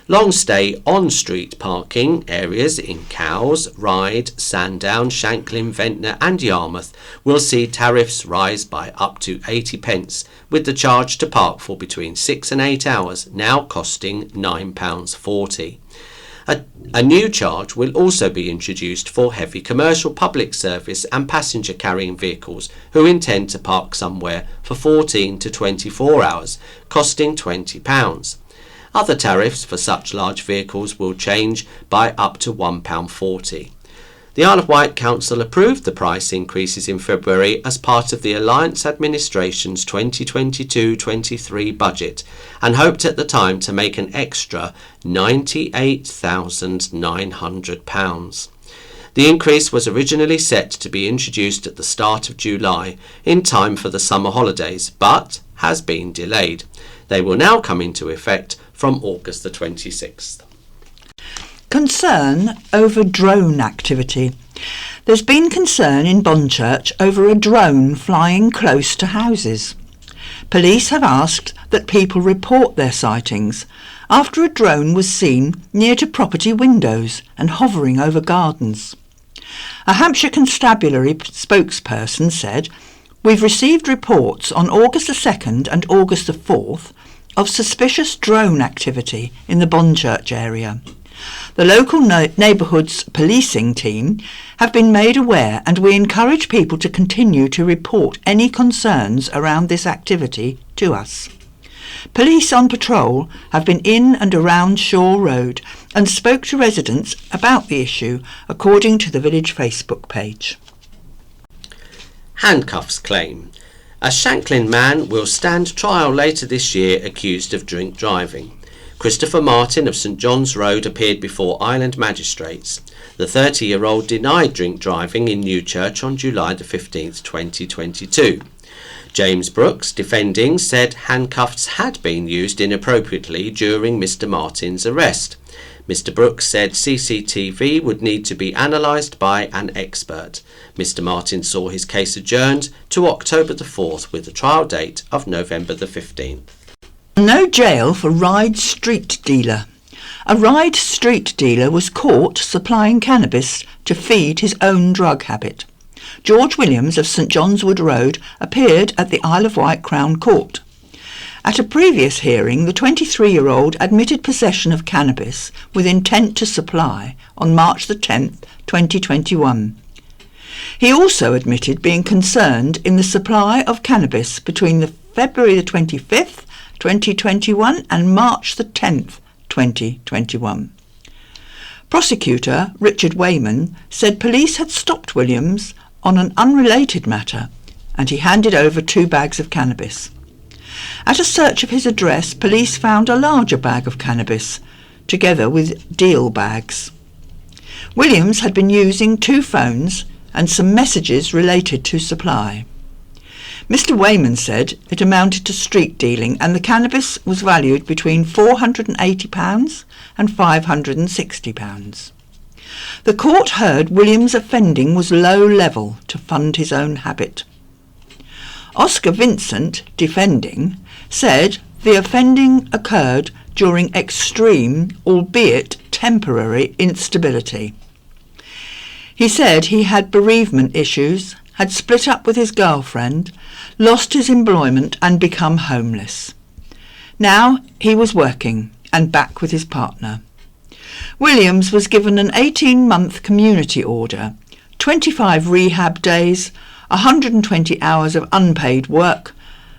Long stay on-street parking areas in Cowes, Ryde, Sandown, Shanklin, Ventnor and Yarmouth will see tariffs rise by up to 80 pence, with the charge to park for between 6 and 8 hours now costing £9.40. A new charge will also be introduced for heavy commercial public service and passenger carrying vehicles who intend to park somewhere for 14 to 24 hours, costing £20. Other tariffs for such large vehicles will change by up to £1.40. The Isle of Wight Council approved the price increases in February as part of the Alliance Administration's 2022-23 budget and hoped at the time to make an extra £98,900. The increase was originally set to be introduced at the start of July in time for the summer holidays, but has been delayed. They will now come into effect from August the 26th. Concern over drone activity. There's been concern in Bonchurch over a drone flying close to houses. Police have asked that people report their sightings after a drone was seen near to property windows and hovering over gardens. A Hampshire Constabulary spokesperson said, "We've received reports on August the 2nd and August the 4th of suspicious drone activity in the Bonchurch area. The local neighbourhood's policing team have been made aware, and we encourage people to continue to report any concerns around this activity to us." Police on patrol have been in and around Shaw Road and spoke to residents about the issue, according to the village Facebook page. Handcuffs Claim. A Shanklin man will stand trial later this year accused of drink driving. Christopher Martin of St John's Road appeared before Island magistrates. The 30-year-old denied drink driving in Newchurch on July the 15th, 2022. James Brooks, defending, said handcuffs had been used inappropriately during Mr Martin's arrest. Mr Brooks said CCTV would need to be analysed by an expert. Mr Martin saw his case adjourned to October the 4th with a trial date of November the 15th. No jail for Ryde street dealer. A Ryde street dealer was caught supplying cannabis to feed his own drug habit. George Williams of St John's Wood Road appeared at the Isle of Wight Crown Court. At a previous hearing, the 23-year-old admitted possession of cannabis with intent to supply on March the 10th, 2021. He also admitted being concerned in the supply of cannabis between the February the 25th, 2021 and March the 10th, 2021. Prosecutor Richard Wayman said police had stopped Williams on an unrelated matter and he handed over 2 bags of cannabis. At a search of his address, police found a larger bag of cannabis, together with deal bags. Williams had been using 2 phones and some messages related to supply. Mr Wayman said it amounted to street dealing and the cannabis was valued between £480 and £560. The court heard Williams' offending was low level to fund his own habit. Oscar Vincent, defending, said the offending occurred during extreme, albeit temporary, instability. He said he had bereavement issues, had split up with his girlfriend, lost his employment and become homeless. Now he was working and back with his partner. Williams was given an 18-month community order, 25 rehab days, 120 hours of unpaid work,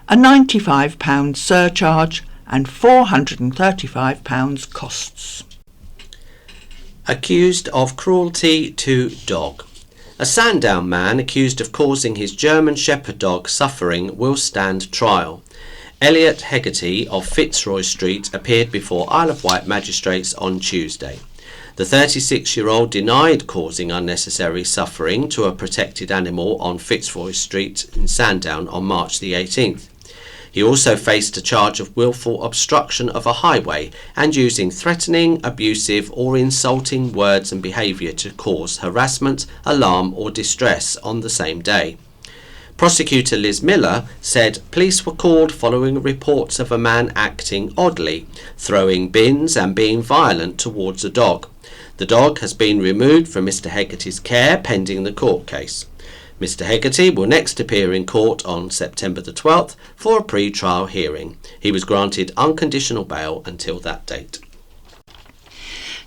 a £95 surcharge and £435 costs. Accused of cruelty to dog. A Sandown man accused of causing his German Shepherd dog suffering will stand trial. Elliot Hegarty of Fitzroy Street appeared before Isle of Wight magistrates on Tuesday. The 36-year-old denied causing unnecessary suffering to a protected animal on Fitzroy Street in Sandown on March the 18th. He also faced a charge of willful obstruction of a highway and using threatening, abusive or insulting words and behaviour to cause harassment, alarm or distress on the same day. Prosecutor Liz Miller said police were called following reports of a man acting oddly, throwing bins and being violent towards a dog. The dog has been removed from Mr Hegarty's care pending the court case. Mr Hegarty will next appear in court on September the 12th for a pre-trial hearing. He was granted unconditional bail until that date.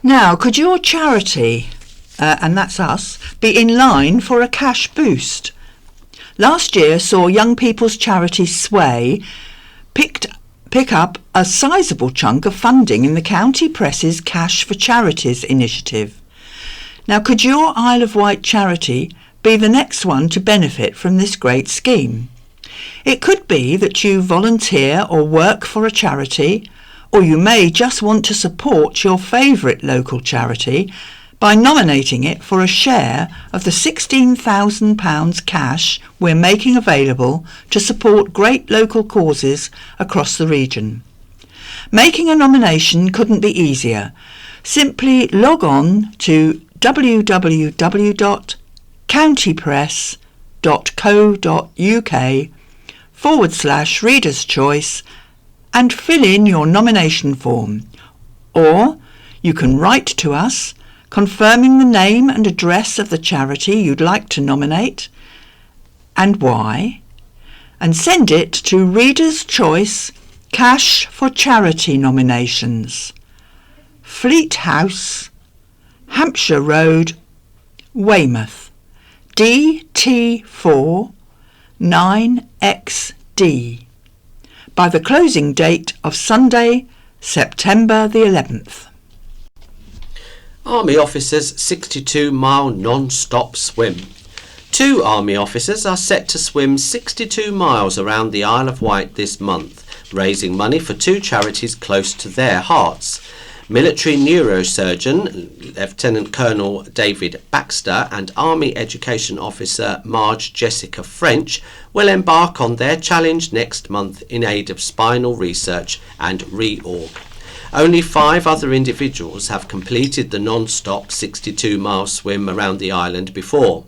Now, could your charity, and that's us, be in line for a cash boost? Last year saw Young People's Charity Sway pick up a sizable chunk of funding in the County Press's Cash for Charities initiative. Now, could your Isle of Wight charity be the next one to benefit from this great scheme? It could be that you volunteer or work for a charity, or you may just want to support your favourite local charity by nominating it for a share of the £16,000 cash we're making available to support great local causes across the region. Making a nomination couldn't be easier. Simply log on to www.isleofwight.org countypress.co.uk/Reader's Choice and fill in your nomination form. Or you can write to us confirming the name and address of the charity you'd like to nominate and why, and send it to Reader's Choice Cash for Charity Nominations, Fleet House, Hampshire Road, Weymouth, DT4 9XD, by the closing date of Sunday, September the 11th. Army officers' 62-mile non-stop swim. 2 Army officers are set to swim 62 miles around the Isle of Wight this month, raising money for 2 charities close to their hearts. Military neurosurgeon Lieutenant Colonel David Baxter and Army Education Officer Marge Jessica French will embark on their challenge next month in aid of spinal research and reorg. Only 5 other individuals have completed the non-stop 62-mile swim around the island before.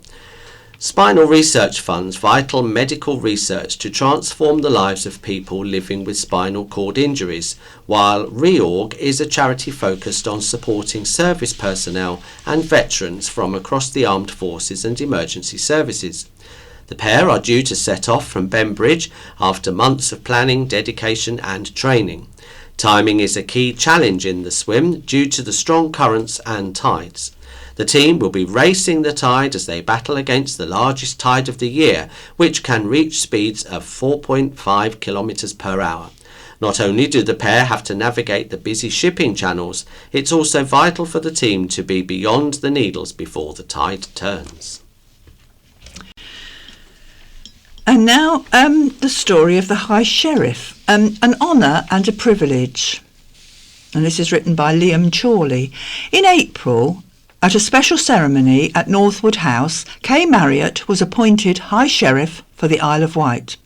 Spinal Research funds vital medical research to transform the lives of people living with spinal cord injuries, while REORG is a charity focused on supporting service personnel and veterans from across the armed forces and emergency services. The pair are due to set off from Bembridge after months of planning, dedication and training. Timing is a key challenge in the swim due to the strong currents and tides. The team will be racing the tide as they battle against the largest tide of the year, which can reach speeds of 4.5 kilometres per hour. Not only do the pair have to navigate the busy shipping channels, it's also vital for the team to be beyond the Needles before the tide turns. And now the story of the High Sheriff, an honour and a privilege. And this is written by Liam Chorley. In April, at a special ceremony at Northwood House, Kay Marriott was appointed High Sheriff for the Isle of Wight.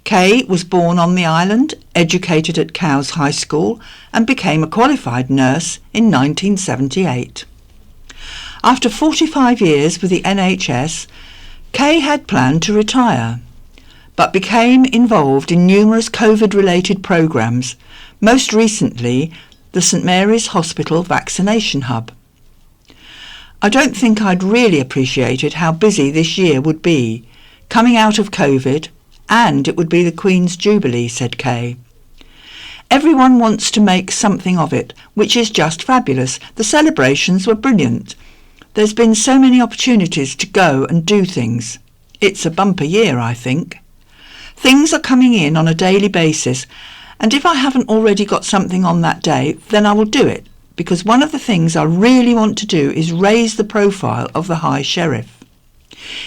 Kay was born on the island, educated at Cowes High School and became a qualified nurse in 1978. After 45 years with the NHS, Kay had planned to retire, but became involved in numerous COVID-related programmes, most recently the St Mary's Hospital Vaccination Hub. I don't think I'd really appreciated how busy this year would be, coming out of COVID, and it would be the Queen's Jubilee, said Kay. Everyone wants to make something of it, which is just fabulous. The celebrations were brilliant. There's been so many opportunities to go and do things. It's a bumper year, I think. Things are coming in on a daily basis, and if I haven't already got something on that day, then I will do it, because one of the things I really want to do is raise the profile of the High Sheriff.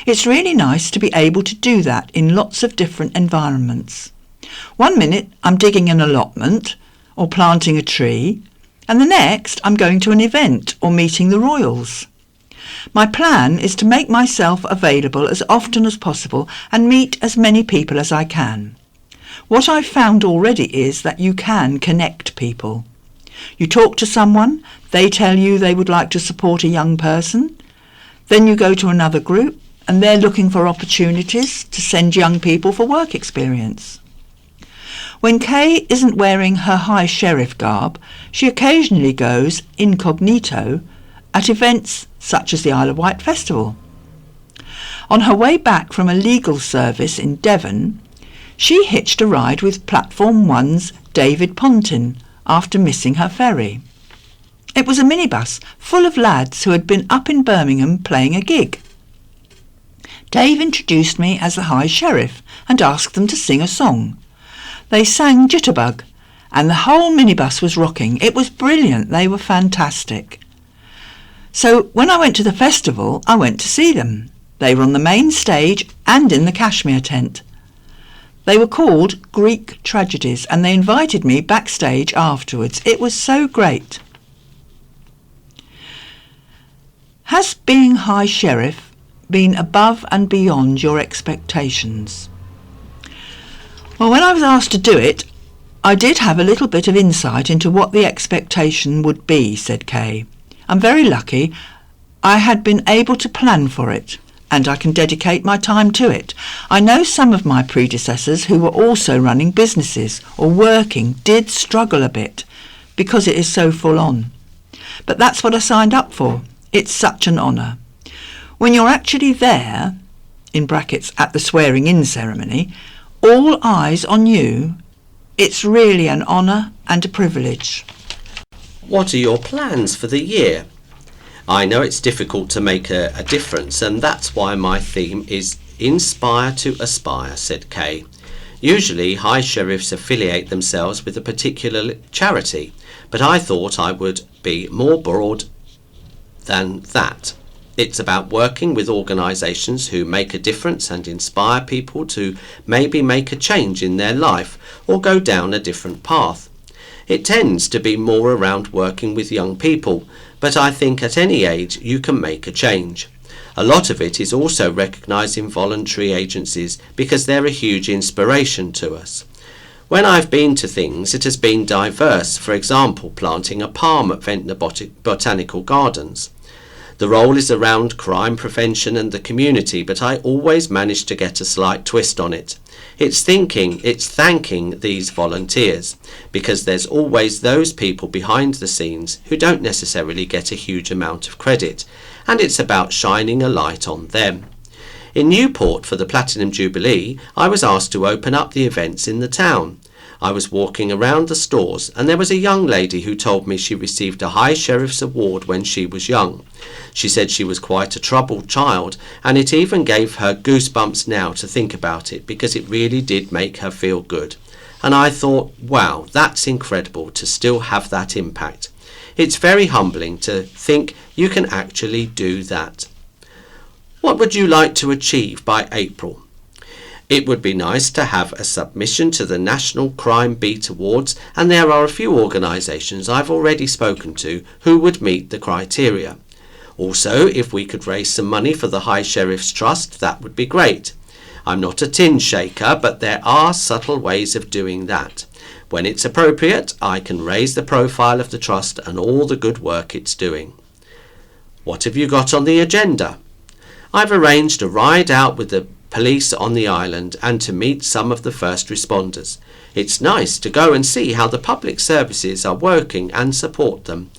It's really nice to be able to do that in lots of different environments. One minute I'm digging an allotment or planting a tree, and the next I'm going to an event or meeting the royals. My plan is to make myself available as often as possible and meet as many people as I can. What I've found already is that you can connect people. You talk to someone, they tell you they would like to support a young person, then you go to another group and they're looking for opportunities to send young people for work experience. When Kay isn't wearing her High Sheriff garb, she occasionally goes incognito at events such as the Isle of Wight Festival. On her way back from a legal service in Devon, she hitched a ride with Platform 1's David Pontin after missing her ferry. It was a minibus full of lads who had been up in Birmingham playing a gig. Dave introduced me as the High Sheriff and asked them to sing a song. They sang Jitterbug, and the whole minibus was rocking. It was brilliant. They were fantastic. So when I went to the festival, I went to see them. They were on the main stage and in the Cashmere tent. They were called Greek Tragedies, and they invited me backstage afterwards. It was so great. Has being High Sheriff been above and beyond your expectations? Well, when I was asked to do it, I did have a little bit of insight into what the expectation would be, said Kay. I'm very lucky I had been able to plan for it. and I can dedicate my time to it. I know some of my predecessors who were also running businesses or working did struggle a bit because it is so full on. But that's what I signed up for. It's such an honour. When you're actually there, in brackets at the swearing in ceremony, all eyes on you, it's really an honour and a privilege. What are your plans for the year? I know it's difficult to make a difference, and that's why my theme is Inspire to Aspire, said Kay. Usually high sheriffs affiliate themselves with a particular charity, but I thought I would be more broad than that. It's about working with organisations who make a difference and inspire people to maybe make a change in their life or go down a different path. It tends to be more around working with young people, but I think at any age you can make a change. A lot of it is also recognising voluntary agencies because they're a huge inspiration to us. When I've been to things, it has been diverse, for example, planting a palm at Ventnor Botanical Gardens. The role is around crime prevention and the community, but I always manage to get a slight twist on it. It's thanking these volunteers, because there's always those people behind the scenes who don't necessarily get a huge amount of credit, and it's about shining a light on them. In Newport for the Platinum Jubilee, I was asked to open up the events in the town. I was walking around the stores and there was a young lady who told me she received a High Sheriff's Award when she was young. She said she was quite a troubled child, and it even gave her goosebumps now to think about it, because it really did make her feel good. And I thought, wow, that's incredible to still have that impact. It's very humbling to think you can actually do that. What would you like to achieve by April? It would be nice to have a submission to the National Crime Beat Awards, and there are a few organisations I've already spoken to who would meet the criteria. Also, if we could raise some money for the High Sheriff's Trust, that would be great. I'm not a tin shaker, but there are subtle ways of doing that. When it's appropriate, I can raise the profile of the Trust and all the good work it's doing. What have you got on the agenda? I've arranged a ride out with the police on the island and to meet some of the first responders. It's nice to go and see how the public services are working and support them.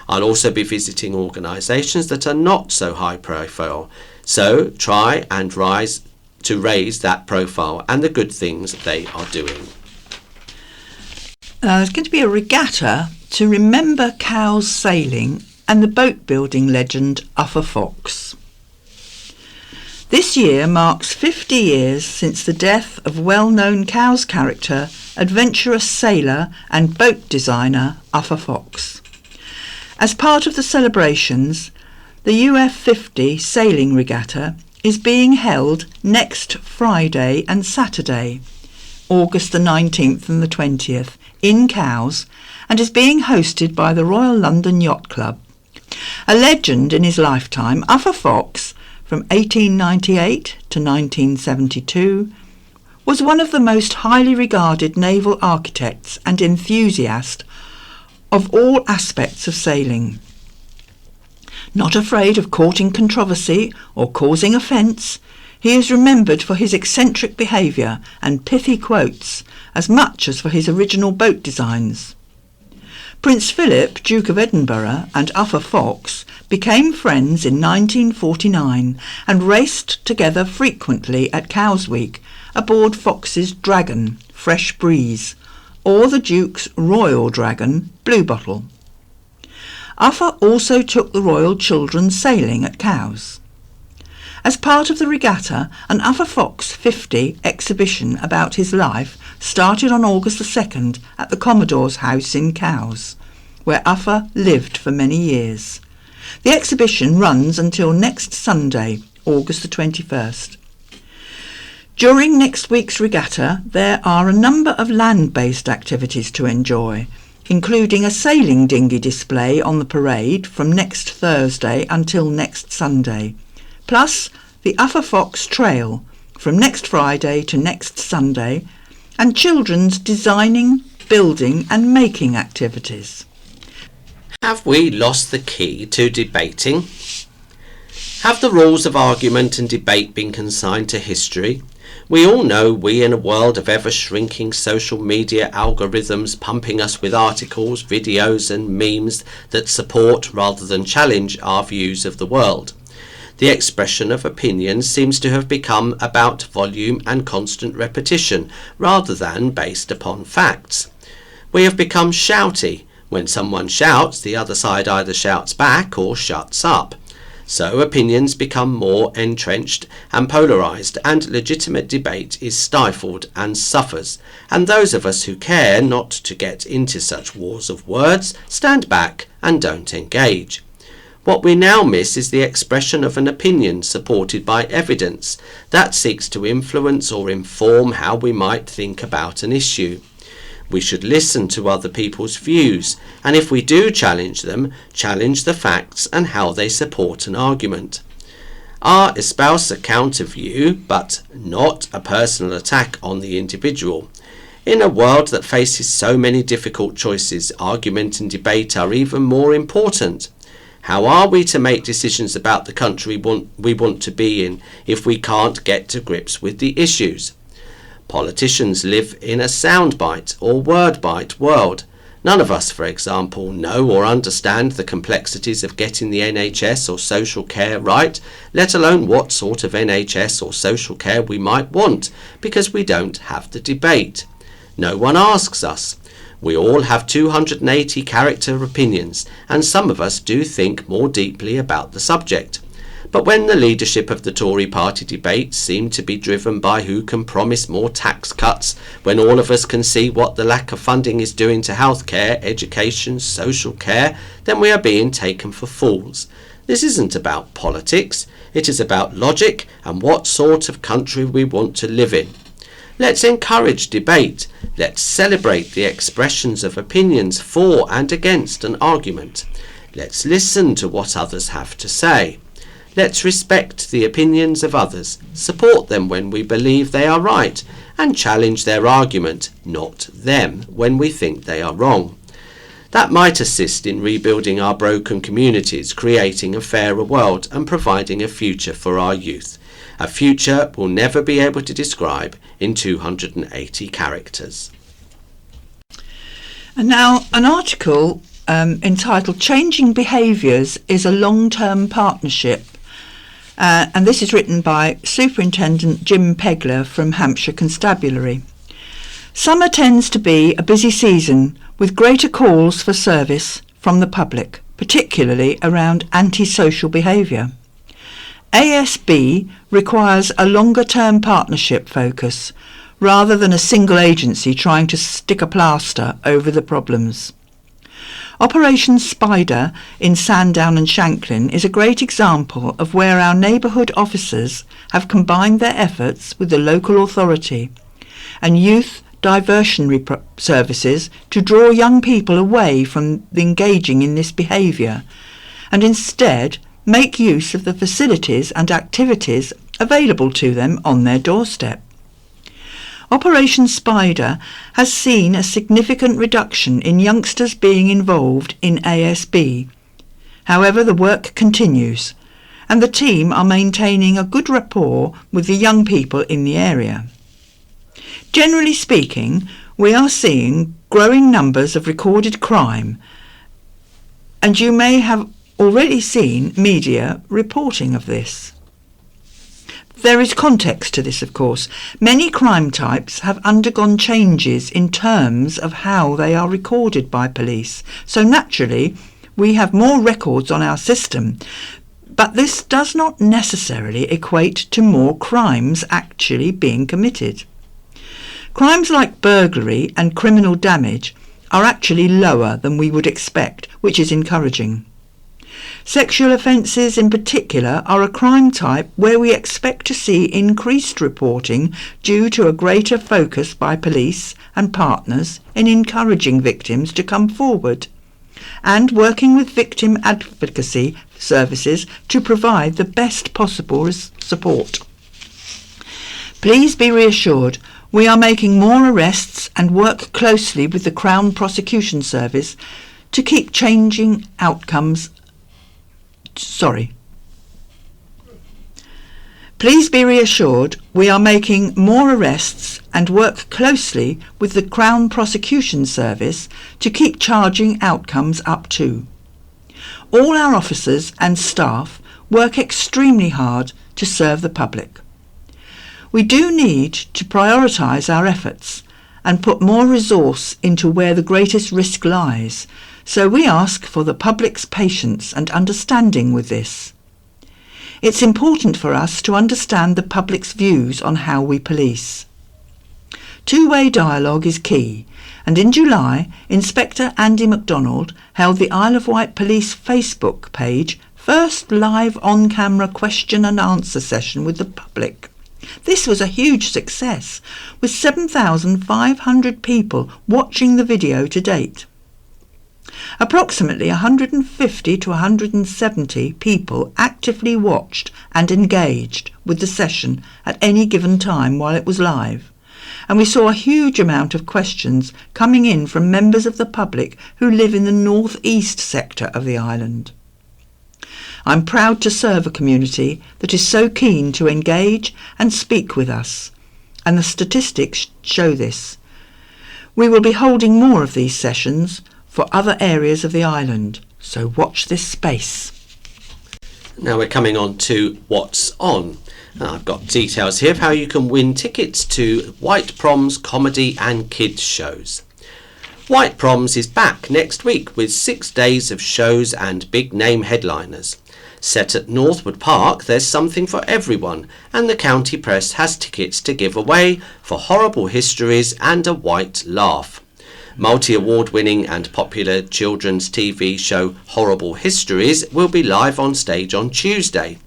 I'll also be visiting organisations that are not so high profile, so try and raise that profile and the good things they are doing. There's going to be a regatta to remember Cowes sailing and the boat building legend Uffa Fox. This year marks 50 years since the death of well-known Cowes character, adventurous sailor and boat designer Uffa Fox. As part of the celebrations, the UF50 Sailing Regatta is being held next Friday and Saturday, August the 19th and the 20th, in Cowes, and is being hosted by the Royal London Yacht Club. A legend in his lifetime, Uffa Fox, from 1898 to 1972, was one of the most highly regarded naval architects and enthusiast of all aspects of sailing. Not afraid of courting controversy or causing offence, he is remembered for his eccentric behaviour and pithy quotes as much as for his original boat designs. Prince Philip, Duke of Edinburgh, and Uffa Fox became friends in 1949 and raced together frequently at Cowes Week aboard Fox's Dragon, Fresh Breeze, or the Duke's Royal Dragon, Bluebottle. Uffa also took the Royal Children sailing at Cowes. As part of the regatta, an Uffa Fox 50 exhibition about his life started on August the 2nd at the Commodore's house in Cowes, where Uffa lived for many years. The exhibition runs until next Sunday, August the 21st. During next week's regatta, there are a number of land-based activities to enjoy, including a sailing dinghy display on the parade from next Thursday until next Sunday, plus the Uffa Fox Trail from next Friday to next Sunday, and children's designing, building and making activities. Have we lost the key to debating? Have the rules of argument and debate been consigned to history? We all know we in a world of ever-shrinking social media algorithms pumping us with articles, videos and memes that support rather than challenge our views of the world. The expression of opinions seems to have become about volume and constant repetition rather than based upon facts. We have become shouty. When someone shouts, the other side either shouts back or shuts up. So opinions become more entrenched and polarised, and legitimate debate is stifled and suffers, and those of us who care not to get into such wars of words stand back and don't engage. What we now miss is the expression of an opinion supported by evidence that seeks to influence or inform how we might think about an issue. We should listen to other people's views, and if we do challenge them, challenge the facts and how they support an argument. Espouse a counter view, but not a personal attack on the individual. In a world that faces so many difficult choices, argument and debate are even more important. How are we to make decisions about the country we want to be in if we can't get to grips with the issues? Politicians live in a soundbite or wordbite world. None of us, for example, know or understand the complexities of getting the NHS or social care right, let alone what sort of NHS or social care we might want, because we don't have the debate. No one asks us. We all have 280 character opinions, and some of us do think more deeply about the subject. But when the leadership of the Tory party debates seem to be driven by who can promise more tax cuts, when all of us can see what the lack of funding is doing to healthcare, education, social care, then we are being taken for fools. This isn't about politics, it is about logic and what sort of country we want to live in. Let's encourage debate. Let's celebrate the expressions of opinions for and against an argument. Let's listen to what others have to say. Let's respect the opinions of others, support them when we believe they are right, and challenge their argument, not them, when we think they are wrong. That might assist in rebuilding our broken communities, creating a fairer world, and providing a future for our youth. A future we'll never be able to describe in 280 characters. And now an article entitled Changing Behaviours is a Long-Term Partnership. And this is written by Superintendent Jim Pegler from Hampshire Constabulary. Summer tends to be a busy season with greater calls for service from the public, particularly around antisocial behaviour. ASB requires a longer-term partnership focus rather than a single agency trying to stick a plaster over the problems. Operation Spider in Sandown and Shanklin is a great example of where our neighbourhood officers have combined their efforts with the local authority and youth diversionary services to draw young people away from engaging in this behaviour and instead make use of the facilities and activities available to them on their doorstep. Operation Spider has seen a significant reduction in youngsters being involved in ASB. However, the work continues, and the team are maintaining a good rapport with the young people in the area. Generally speaking, we are seeing growing numbers of recorded crime, and you may have already seen media reporting of this. There is context to this, of course. Many crime types have undergone changes in terms of how they are recorded by police, so naturally we have more records on our system, but this does not necessarily equate to more crimes actually being committed. Crimes like burglary and criminal damage are actually lower than we would expect, which is encouraging. Sexual offences in particular are a crime type where we expect to see increased reporting due to a greater focus by police and partners in encouraging victims to come forward and working with victim advocacy services to provide the best possible support. Please be reassured, we are making more arrests and work closely with the Crown Prosecution Service to keep changing outcomes. Please be reassured we are making more arrests and work closely with the Crown Prosecution Service to keep charging outcomes up too. All our officers and staff work extremely hard to serve the public. We do need to prioritise our efforts and put more resource into where the greatest risk lies, so we ask for the public's patience and understanding with this. It's important for us to understand the public's views on how we police. Two-way dialogue is key, and in July, Inspector Andy MacDonald held the Isle of Wight Police Facebook page first live on-camera question and answer session with the public. This was a huge success, with 7,500 people watching the video to date. Approximately 150 to 170 people actively watched and engaged with the session at any given time while it was live, and we saw a huge amount of questions coming in from members of the public who live in the north-east sector of the island. I'm proud to serve a community that is so keen to engage and speak with us, and the statistics show this. We will be holding more of these sessions for other areas of the island, so watch this space. Now we're coming on to What's On. Now I've got details here of how you can win tickets to Wight Prom's comedy and kids shows. Wight Proms is back next week with 6 days of shows and big name headliners. Set at Northwood Park, there's something for everyone, and the county press has tickets to give away for horrible histories and a white laugh. Multi-award winning and popular children's TV show Horrible Histories will be live on stage on Tuesday.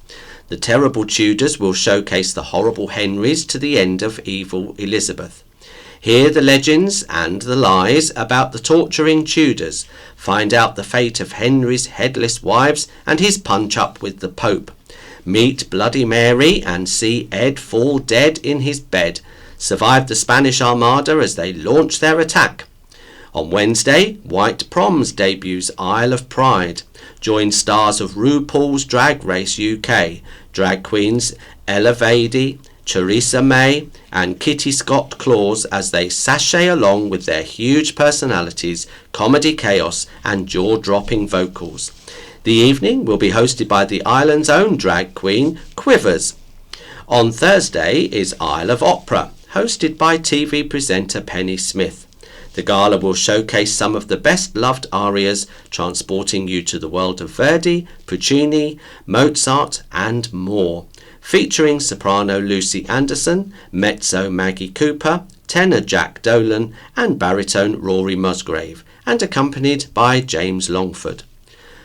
The terrible Tudors will showcase the horrible Henrys to the end of evil Elizabeth. Hear the legends and the lies about the torturing Tudors. Find out the fate of Henry's headless wives and his punch-up with the Pope. Meet Bloody Mary and see Ed fall dead in his bed. Survive the Spanish Armada as they launch their attack. On Wednesday, Wight Proms debuts Isle of Pride. Join stars of RuPaul's Drag Race UK, drag queens Ella Vady, Charissa May and Kitty Scott Claus as they sashay along with their huge personalities, comedy chaos and jaw-dropping vocals. The evening will be hosted by the island's own drag queen, Quivers. On Thursday is Isle of Opera, hosted by TV presenter Penny Smith. The gala will showcase some of the best-loved arias, transporting you to the world of Verdi, Puccini, Mozart and more. Featuring soprano Lucy Anderson, mezzo Maggie Cooper, tenor Jack Dolan and baritone Rory Musgrave, and accompanied by James Longford.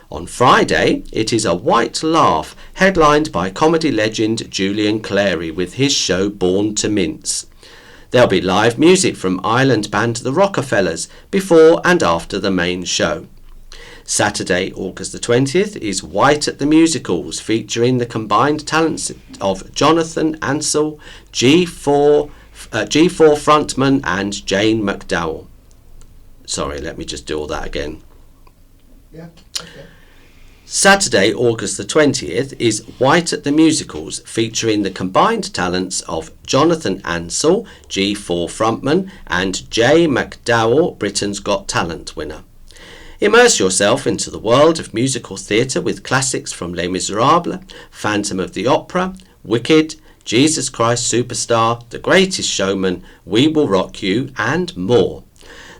On Friday, it is a white laugh, headlined by comedy legend Julian Clary with his show Born to Mince. There'll be live music from island band The Rockefellers before and after the main show. Saturday, August the 20th, is Wight at the Musicals, featuring the combined talents of Jonathan Ansell, G4 frontman and Jane McDowell. Sorry, let me just do all that again. Yeah, okay. Saturday, August the 20th, is Wight at the Musicals, featuring the combined talents of Jonathan Ansell, G4 frontman, and Jay McDowell, Britain's Got Talent winner. Immerse yourself into the world of musical theatre with classics from Les Miserables, Phantom of the Opera, Wicked, Jesus Christ Superstar, The Greatest Showman, We Will Rock You, and more.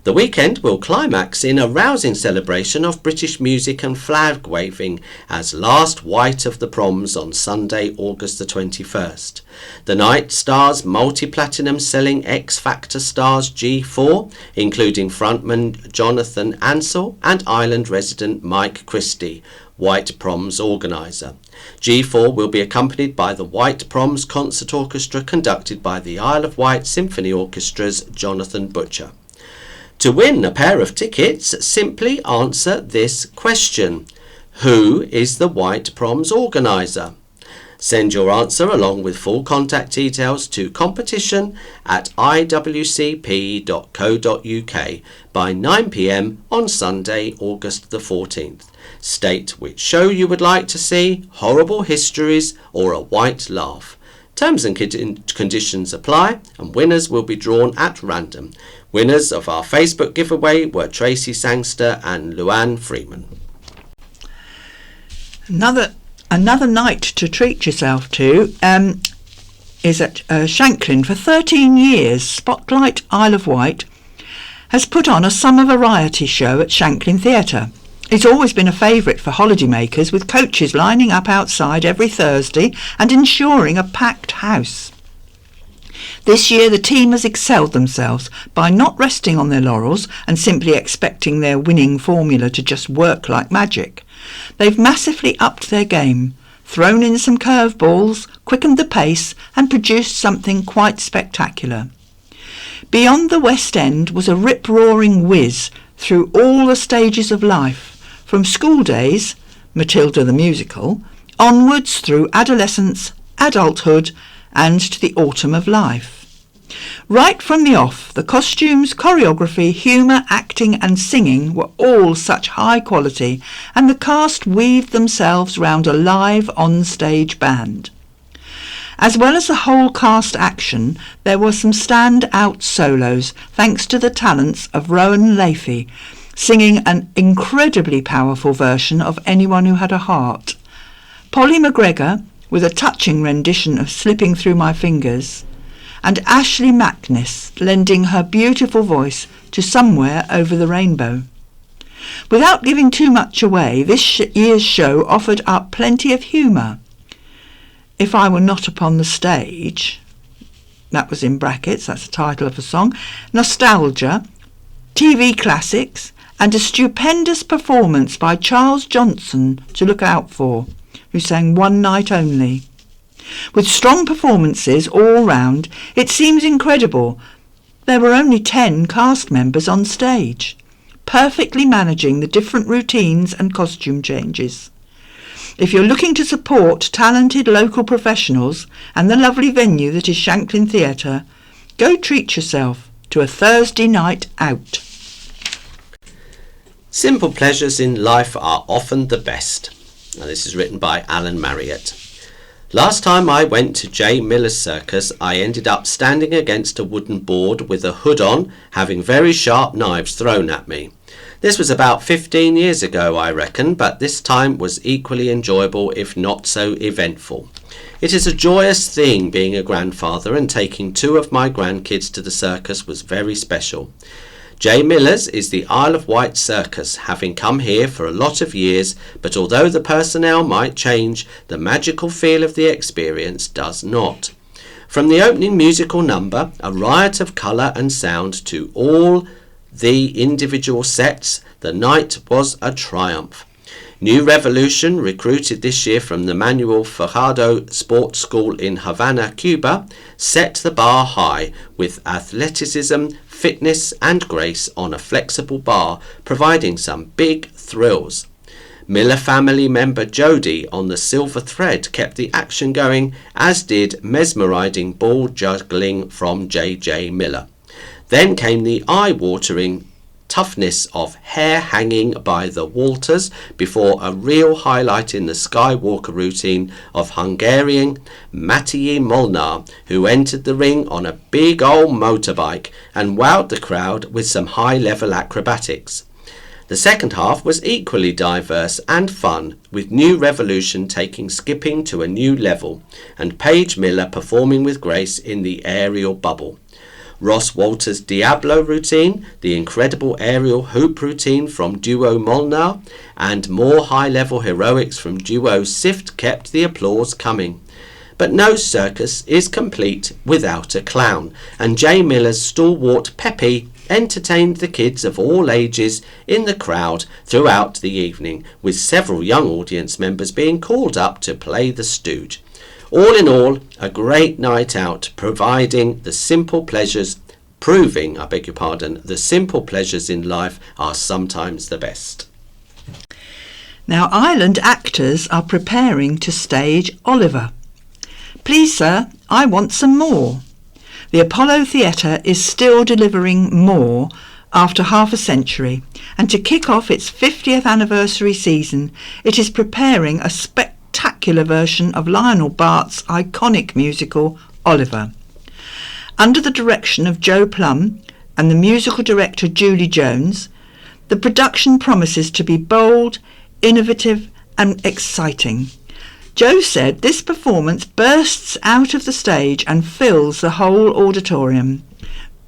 The weekend will climax in a rousing celebration of British music and flag waving as last Wight of the Proms on Sunday, August the 21st. The night stars multi-platinum selling X Factor stars G4, including frontman Jonathan Ansell and island resident Mike Christie, Wight Proms organiser. G4 will be accompanied by the Wight Proms Concert Orchestra conducted by the Isle of Wight Symphony Orchestra's Jonathan Butcher. To win a pair of tickets, simply answer this question. Who is the Wight Proms organiser? Send your answer along with full contact details to competition@iwcp.co.uk by 9 p.m. on Sunday, August the 14th. State which show you would like to see, Horrible Histories or A White Laugh. Terms and conditions apply, and winners will be drawn at random. Winners of our Facebook giveaway were Tracy Sangster and Luann Freeman. Another night to treat yourself to is at Shanklin. For 13 years, Spotlight Isle of Wight has put on a summer variety show at Shanklin Theatre. It's always been a favourite for holidaymakers, with coaches lining up outside every Thursday and ensuring a packed house. This year the team has excelled themselves by not resting on their laurels and simply expecting their winning formula to just work like magic. They've massively upped their game, thrown in some curveballs, quickened the pace and produced something quite spectacular. Beyond the West End was a rip-roaring whiz through all the stages of life, from school days, Matilda the musical, onwards through adolescence, adulthood and to the autumn of life. Right from the off, the costumes, choreography, humour, acting and singing were all such high quality, and the cast weaved themselves round a live on-stage band. As well as the whole cast action, there were some stand-out solos, thanks to the talents of Rowan Leafy, singing an incredibly powerful version of Anyone Who Had a Heart. Polly McGregor, with a touching rendition of Slipping Through My Fingers, and Ashley Mackness lending her beautiful voice to Somewhere Over the Rainbow. Without giving too much away, this year's show offered up plenty of humour. If I Were Not Upon the Stage, that was in brackets, that's the title of a song, nostalgia, TV classics, and a stupendous performance by Charles Johnson to look out for, who sang One Night Only. With strong performances all round, it seems incredible there were only 10 cast members on stage, perfectly managing the different routines and costume changes. If you're looking to support talented local professionals and the lovely venue that is Shanklin Theatre, go treat yourself to a Thursday night out. Simple pleasures in life are often the best. Now, this is written by Alan Marriott. Last time I went to J. Miller's circus, I ended up standing against a wooden board with a hood on, having very sharp knives thrown at me. This was about 15 years ago, I reckon, but this time was equally enjoyable, if not so eventful. It is a joyous thing being a grandfather, and taking 2 of my grandkids to the circus was very special. J. Miller's is the Isle of Wight circus, having come here for a lot of years, but although the personnel might change, the magical feel of the experience does not. From the opening musical number, a riot of colour and sound, to all the individual sets, the night was a triumph. New Revolution, recruited this year from the Manuel Fajardo Sports School in Havana, Cuba, set the bar high with athleticism, fitness and grace on a flexible bar, providing some big thrills. Miller family member Jody on the silver thread kept the action going, as did mesmerising ball juggling from J.J. Miller. Then came the eye-watering toughness of hair hanging by the Walters, before a real highlight in the Skywalker routine of Hungarian Matyi Molnar, who entered the ring on a big old motorbike and wowed the crowd with some high-level acrobatics. The second half was equally diverse and fun, with New Revolution taking skipping to a new level, and Paige Miller performing with grace in the aerial bubble. Ross Walter's Diablo routine, the incredible aerial hoop routine from duo Molnar, and more high-level heroics from duo Sift kept the applause coming. But no circus is complete without a clown, and J. Miller's stalwart Peppy entertained the kids of all ages in the crowd throughout the evening, with several young audience members being called up to play the stooge. All in all, a great night out, proving the simple pleasures in life are sometimes the best. Now, Ireland actors are preparing to stage Oliver. Please, sir, I want some more. The Apollo Theatre is still delivering more after half a century, and to kick off its 50th anniversary season, it is preparing a spectacular spectacular version of Lionel Bart's iconic musical Oliver. Under the direction of Joe Plum and the musical director Julie Jones, the production promises to be bold, innovative and exciting. Joe said this performance bursts out of the stage and fills the whole auditorium.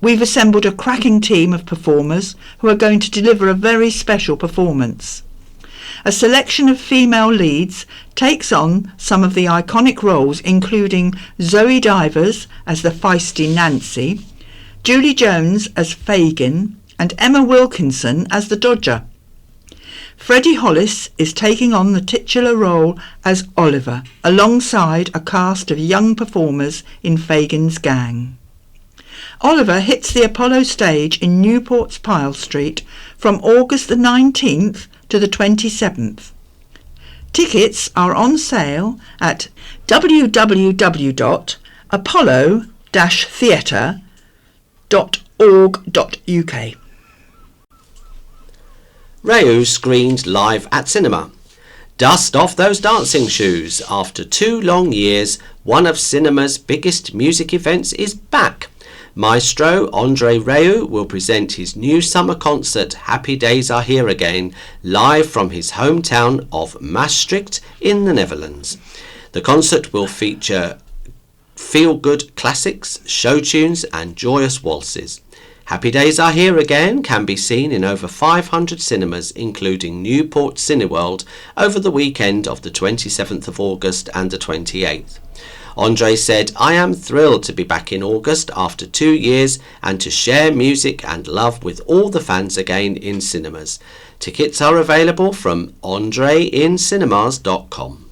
We've assembled a cracking team of performers who are going to deliver a very special performance. A selection of female leads takes on some of the iconic roles, including Zoe Divers as the feisty Nancy, Julie Jones as Fagin, and Emma Wilkinson as the Dodger. Freddie Hollis is taking on the titular role as Oliver, alongside a cast of young performers in Fagin's gang. Oliver hits the Apollo stage in Newport's Pyle Street from August the 19th to the 27th. Tickets are on sale at www.apollo-theatre.org.uk. Rayu screened live at cinema. Dust off those dancing shoes. After 2 long years, one of cinema's biggest music events is back. Maestro Andre Rieu will present his new summer concert Happy Days Are Here Again live from his hometown of Maastricht in the Netherlands. The concert will feature feel-good classics, show tunes and joyous waltzes. Happy Days Are Here Again can be seen in over 500 cinemas, including Newport Cineworld, over the weekend of the 27th of August and the 28th. Andre said, "I am thrilled to be back in August after 2 years and to share music and love with all the fans again in cinemas." Tickets are available from andreincinemas.com.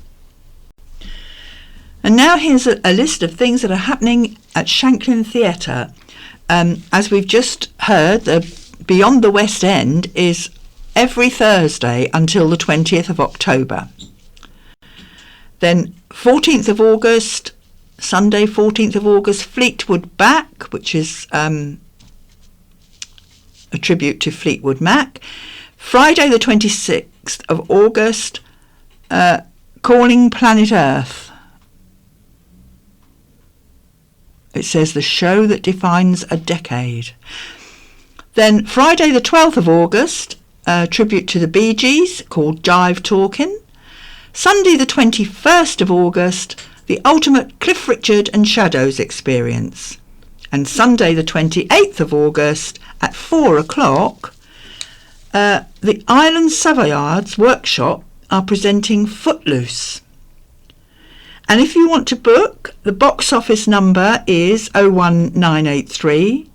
And now here's a list of things that are happening at Shanklin Theatre. As we've just heard, the Beyond the West End is every Thursday until the 20th of October. Then 14th of August, Sunday 14th of August, Fleetwood Mac, which is a tribute to Fleetwood Mac. Friday the 26th of August, Calling Planet Earth. It says the show that defines a decade. Then Friday the 12th of August, a tribute to the Bee Gees called Wight Talking. Sunday the 21st of August, the ultimate Cliff Richard and Shadows experience. And Sunday the 28th of August at 4 o'clock, the Island Savoyards Workshop are presenting Footloose. And if you want to book, the box office number is 01983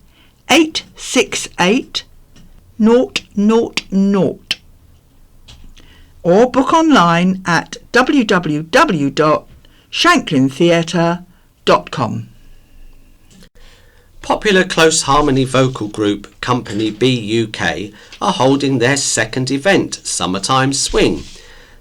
868 000, or book online at www.shanklintheatre.com. Popular close harmony vocal group Company B UK are holding their second event, Summertime Swing.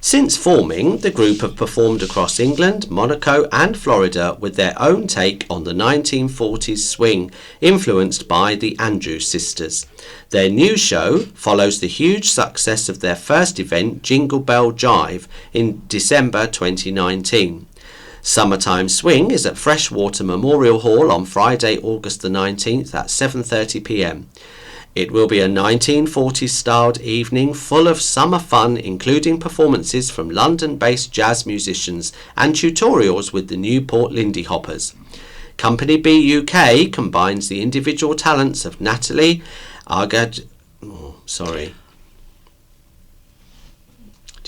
Since forming, the group have performed across England, Monaco and Florida with their own take on the 1940s swing, influenced by the Andrews Sisters. Their new show follows the huge success of their first event, Jingle Bell Jive, in December 2019. Summertime Swing is at Freshwater Memorial Hall on Friday, August the 19th at 7:30 p.m. It will be a 1940s styled evening full of summer fun, including performances from London-based jazz musicians and tutorials with the Newport Lindy Hoppers. Company B UK combines the individual talents of Natalie Do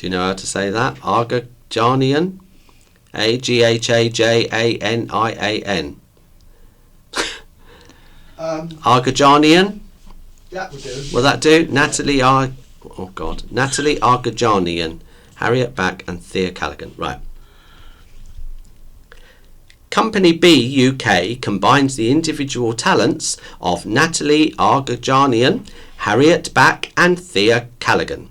you know how to say that? Agajanian? Aghajanian. Agajanian? That would do. Will that do? Natalie Agajanian, Harriet Back and Thea Callaghan. Right. Company B UK combines the individual talents of Natalie Agajanian, Harriet Back and Thea Callaghan.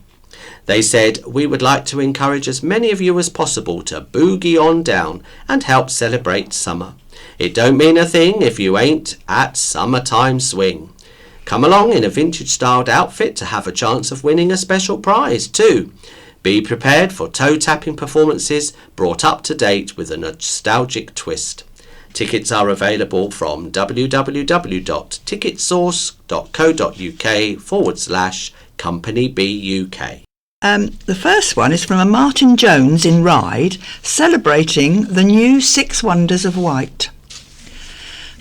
They said, "We would like to encourage as many of you as possible to boogie on down and help celebrate summer. It don't mean a thing if you ain't at Summertime Swing. Come along in a vintage styled outfit to have a chance of winning a special prize too. Be prepared for toe-tapping performances brought up to date with a nostalgic twist. Tickets are available from www.ticketsource.co.uk/Company B UK. The first one is from a Martin Jones in Ryde, celebrating the new 6 Wonders of Wight.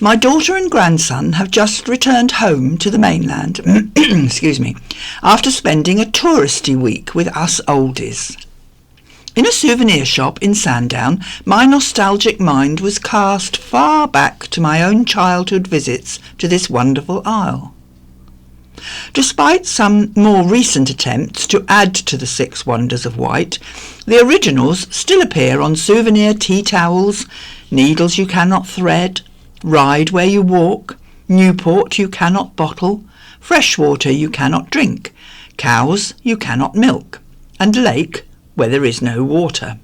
My daughter and grandson have just returned home to the mainland excuse me, after spending a touristy week with us oldies. In a souvenir shop in Sandown, my nostalgic mind was cast far back to my own childhood visits to this wonderful isle. Despite some more recent attempts to add to the 6 Wonders of Wight, the originals still appear on souvenir tea towels, needles you cannot thread, ride where you walk, Newport you cannot bottle, fresh water you cannot drink, cows you cannot milk, and lake where there is no water.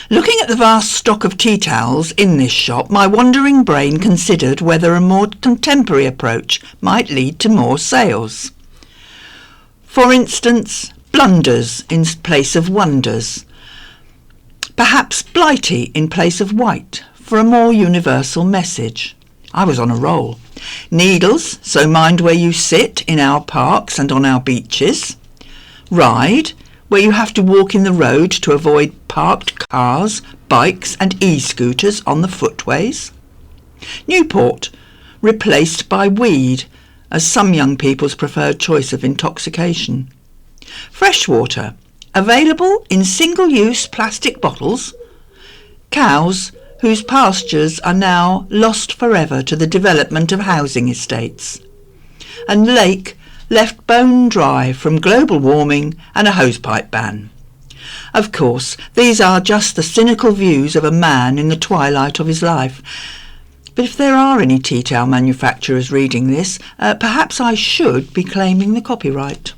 Looking at the vast stock of tea towels in this shop, my wandering brain considered whether a more contemporary approach might lead to more sales. For instance, blunders in place of wonders. Perhaps blighty in place of white for a more universal message. I was on a roll. Needles, so mind where you sit in our parks and on our beaches. Ride, where you have to walk in the road to avoid parked cars, bikes and e-scooters on the footways. Newport, replaced by weed, as some young people's preferred choice of intoxication. Freshwater, available in single-use plastic bottles. Cows, whose pastures are now lost forever to the development of housing estates. And lake, left bone dry from global warming and a hosepipe ban. Of course, these are just the cynical views of a man in the twilight of his life. But if there are any tea towel manufacturers reading this, perhaps I should be claiming the copyright.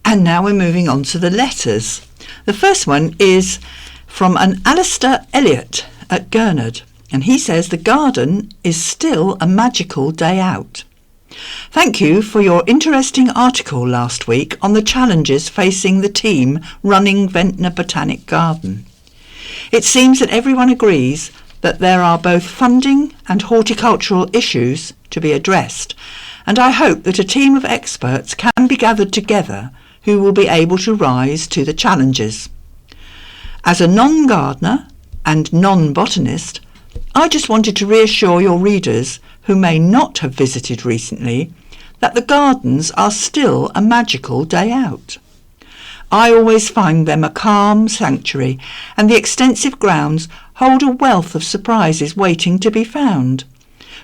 And now we're moving on to the letters. The first one is from an Alistair Elliott at Gurnard, and he says the garden is still a magical day out. Thank you for your interesting article last week on the challenges facing the team running Ventnor Botanic Garden. It seems that everyone agrees that there are both funding and horticultural issues to be addressed, and I hope that a team of experts can be gathered together who will be able to rise to the challenges. As a non-gardener and non-botanist, I just wanted to reassure your readers who may not have visited recently that the gardens are still a magical day out. I always find them a calm sanctuary, and the extensive grounds hold a wealth of surprises waiting to be found.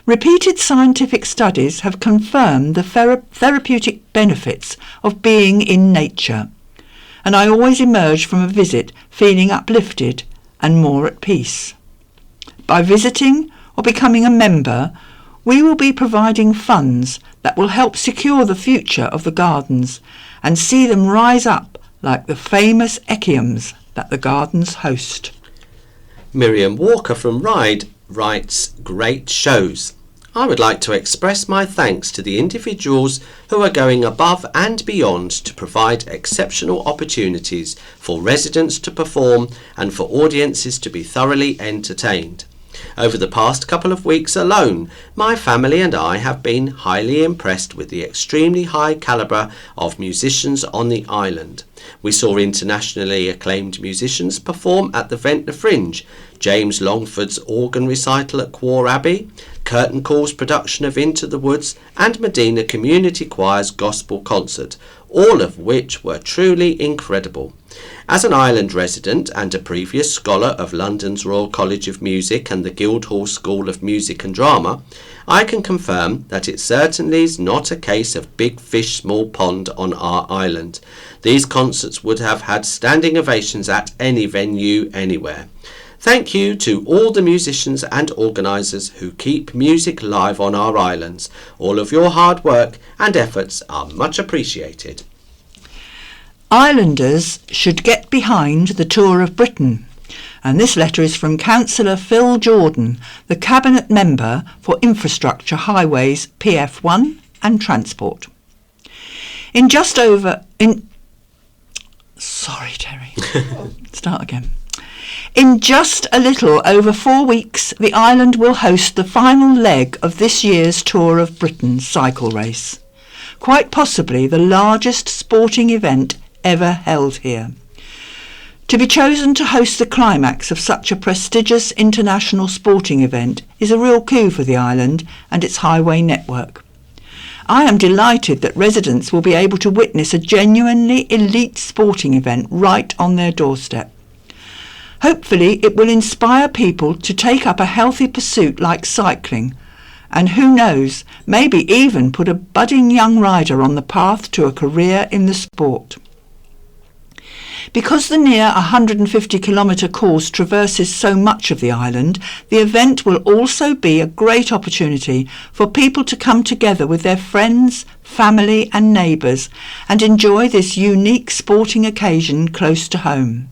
Repeated scientific studies have confirmed the therapeutic benefits of being in nature, and I always emerge from a visit feeling uplifted and more at peace. By visiting or becoming a member, we will be providing funds that will help secure the future of the gardens and see them rise up like the famous echiums that the gardens host. Miriam Walker from Ryde writes, great shows. I would like to express my thanks to the individuals who are going above and beyond to provide exceptional opportunities for residents to perform and for audiences to be thoroughly entertained. Over the past couple of weeks alone, my family and I have been highly impressed with the extremely high calibre of musicians on the island. We saw internationally acclaimed musicians perform at the Ventnor Fringe, James Longford's organ recital at Quor Abbey, Curtain Call's production of Into the Woods, and Medina Community Choir's gospel concert, all of which were truly incredible. As an island resident and a previous scholar of London's Royal College of Music and the Guildhall School of Music and Drama, I can confirm that it certainly is not a case of big fish, small pond on our island. These concerts would have had standing ovations at any venue, anywhere. Thank you to all the musicians and organisers who keep music live on our islands. All of your hard work and efforts are much appreciated. Islanders should get behind the tour of Britain. And this letter is from Councillor Phil Jordan, the Cabinet Member for Infrastructure, Highways, PF1 and Transport. In just over Sorry, Terry. Start again. In just a little over 4 weeks, the island will host the final leg of this year's Tour of Britain cycle race. Quite possibly the largest sporting event ever held here. To be chosen to host the climax of such a prestigious international sporting event is a real coup for the island and its highway network. I am delighted that residents will be able to witness a genuinely elite sporting event right on their doorstep. Hopefully it will inspire people to take up a healthy pursuit like cycling, and who knows, maybe even put a budding young rider on the path to a career in the sport. Because the near 150-kilometre course traverses so much of the island, the event will also be a great opportunity for people to come together with their friends, family and neighbours and enjoy this unique sporting occasion close to home.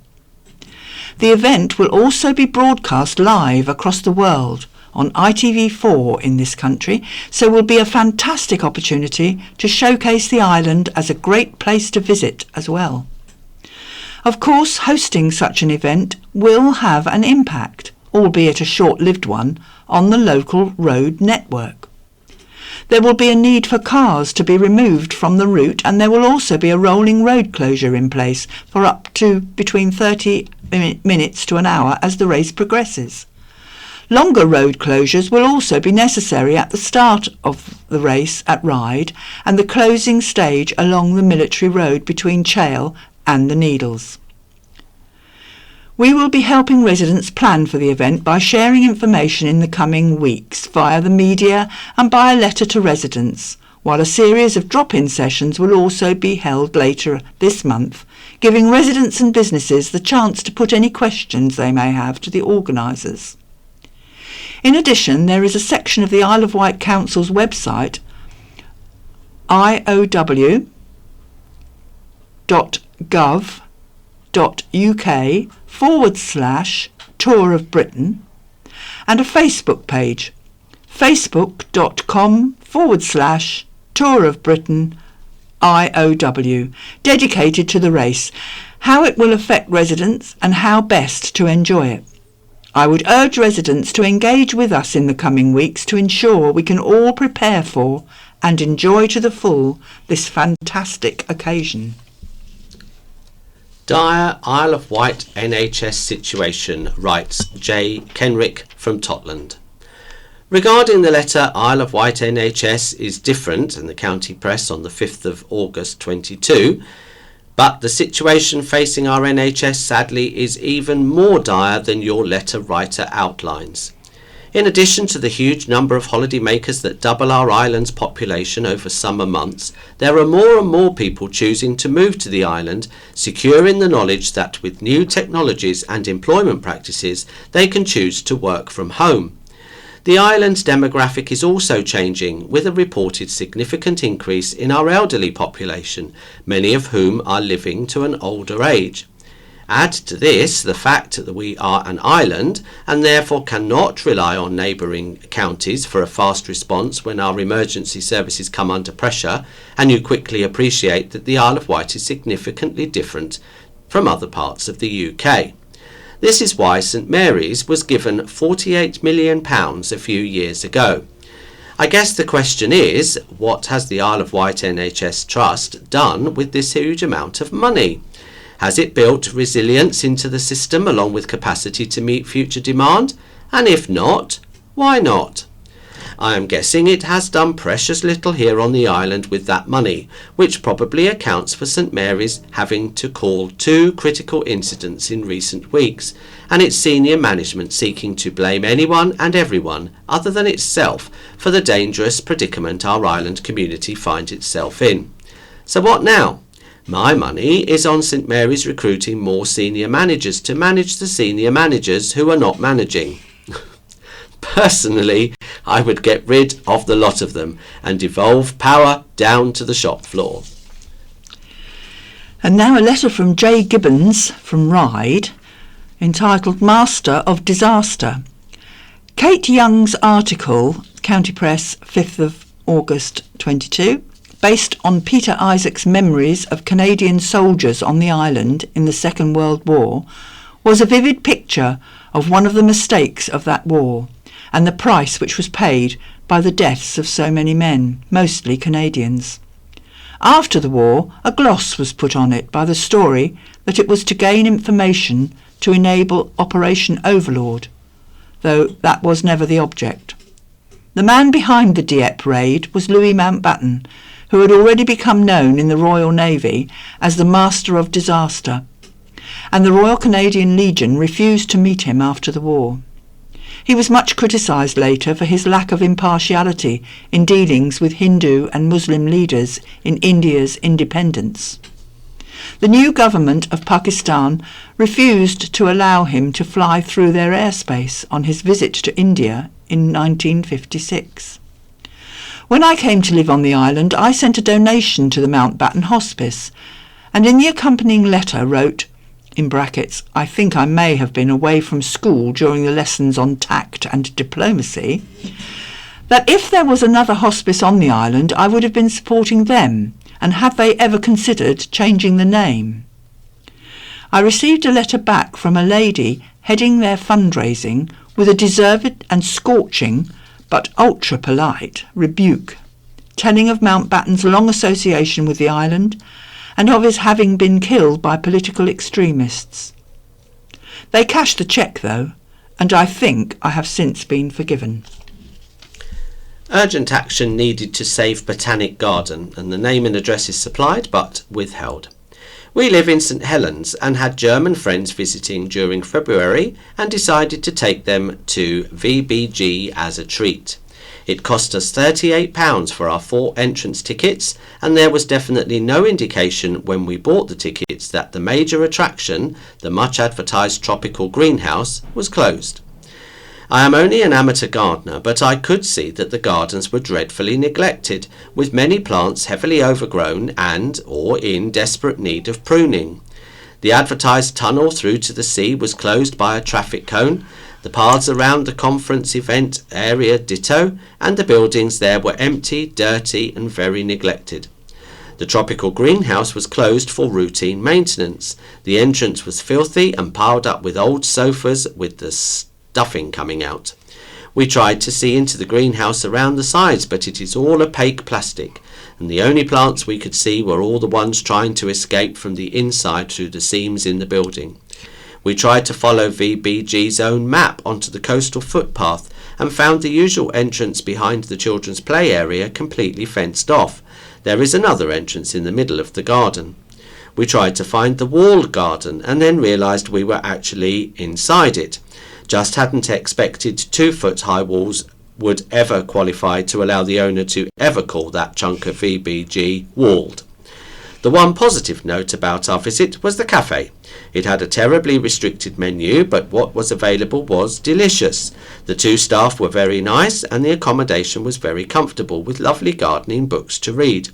The event will also be broadcast live across the world on ITV4 in this country, so will be a fantastic opportunity to showcase the island as a great place to visit as well. Of course, hosting such an event will have an impact, albeit a short-lived one, on the local road network. There will be a need for cars to be removed from the route, and there will also be a rolling road closure in place for up to between 30 minutes to an hour as the race progresses. Longer road closures will also be necessary at the start of the race at Ryde and the closing stage along the military road between Chale and the Needles. We will be helping residents plan for the event by sharing information in the coming weeks via the media and by a letter to residents, while a series of drop-in sessions will also be held later this month, giving residents and businesses the chance to put any questions they may have to the organisers. In addition, there is a section of the Isle of Wight Council's website, iow.gov.uk/Tour of Britain, and a Facebook page, facebook.com/Tour of Britain IOW, dedicated to the race, how it will affect residents and how best to enjoy it. I would urge residents to engage with us in the coming weeks to ensure we can all prepare for and enjoy to the full this fantastic occasion. Dire Isle of Wight NHS situation, writes J. Kenrick from Totland. Regarding the letter, Isle of Wight NHS is different in the county press on the 5th of August 22, but the situation facing our NHS sadly is even more dire than your letter writer outlines. In addition to the huge number of holidaymakers that double our island's population over summer months, there are more and more people choosing to move to the island, secure in the knowledge that with new technologies and employment practices they can choose to work from home. The island's demographic is also changing, with a reported significant increase in our elderly population, many of whom are living to an older age. Add to this the fact that we are an island and therefore cannot rely on neighbouring counties for a fast response when our emergency services come under pressure, and you quickly appreciate that the Isle of Wight is significantly different from other parts of the UK. This is why St Mary's was given £48 million a few years ago. I guess the question is, what has the Isle of Wight NHS Trust done with this huge amount of money? Has it built resilience into the system along with capacity to meet future demand? And if not, why not? I am guessing it has done precious little here on the island with that money, which probably accounts for St Mary's having to call 2 critical incidents in recent weeks, and its senior management seeking to blame anyone and everyone other than itself for the dangerous predicament our island community finds itself in. So what now? My money is on St Mary's recruiting more senior managers to manage the senior managers who are not managing. Personally, I would get rid of the lot of them and devolve power down to the shop floor. And now a letter from J. Gibbons from Ryde, entitled Master of Disaster. Kate Young's article, County Press, 5th of August 22, based on Peter Isaac's memories of Canadian soldiers on the island in the Second World War, was a vivid picture of one of the mistakes of that war and the price which was paid by the deaths of so many men, mostly Canadians. After the war, a gloss was put on it by the story that it was to gain information to enable Operation Overlord, though that was never the object. The man behind the Dieppe raid was Louis Mountbatten, who had already become known in the Royal Navy as the Master of Disaster, and the Royal Canadian Legion refused to meet him after the war. He was much criticised later for his lack of impartiality in dealings with Hindu and Muslim leaders in India's independence. The new government of Pakistan refused to allow him to fly through their airspace on his visit to India in 1956. When I came to live on the island, I sent a donation to the Mountbatten Hospice, and in the accompanying letter wrote, in brackets, I think I may have been away from school during the lessons on tact and diplomacy, that if there was another hospice on the island, I would have been supporting them, and have they ever considered changing the name? I received a letter back from a lady heading their fundraising with a deserved and scorching, but ultra-polite, rebuke, telling of Mountbatten's long association with the island and of his having been killed by political extremists. They cashed the cheque, though, and I think I have since been forgiven. Urgent action needed to save Botanic Garden, and the name and address is supplied but withheld. We live in St Helens and had German friends visiting during February and decided to take them to VBG as a treat. It cost us £38 for our 4 entrance tickets, and there was definitely no indication when we bought the tickets that the major attraction, the much advertised tropical greenhouse, was closed. I am only an amateur gardener, but I could see that the gardens were dreadfully neglected, with many plants heavily overgrown and or in desperate need of pruning. The advertised tunnel through to the sea was closed by a traffic cone, the paths around the conference event area ditto, and the buildings there were empty, dirty and very neglected. The tropical greenhouse was closed for routine maintenance. The entrance was filthy and piled up with old sofas with the stuffing coming out. We tried to see into the greenhouse around the sides, but it is all opaque plastic, and the only plants we could see were all the ones trying to escape from the inside through the seams in the building. We tried to follow VBG's own map onto the coastal footpath and found the usual entrance behind the children's play area completely fenced off. There is another entrance in the middle of the garden. We tried to find the walled garden and then realised we were actually inside it. Just hadn't expected 2-foot high walls would ever qualify to allow the owner to ever call that chunk of VBG walled. The one positive note about our visit was the cafe. It had a terribly restricted menu, but what was available was delicious. The 2 staff were very nice and the accommodation was very comfortable with lovely gardening books to read.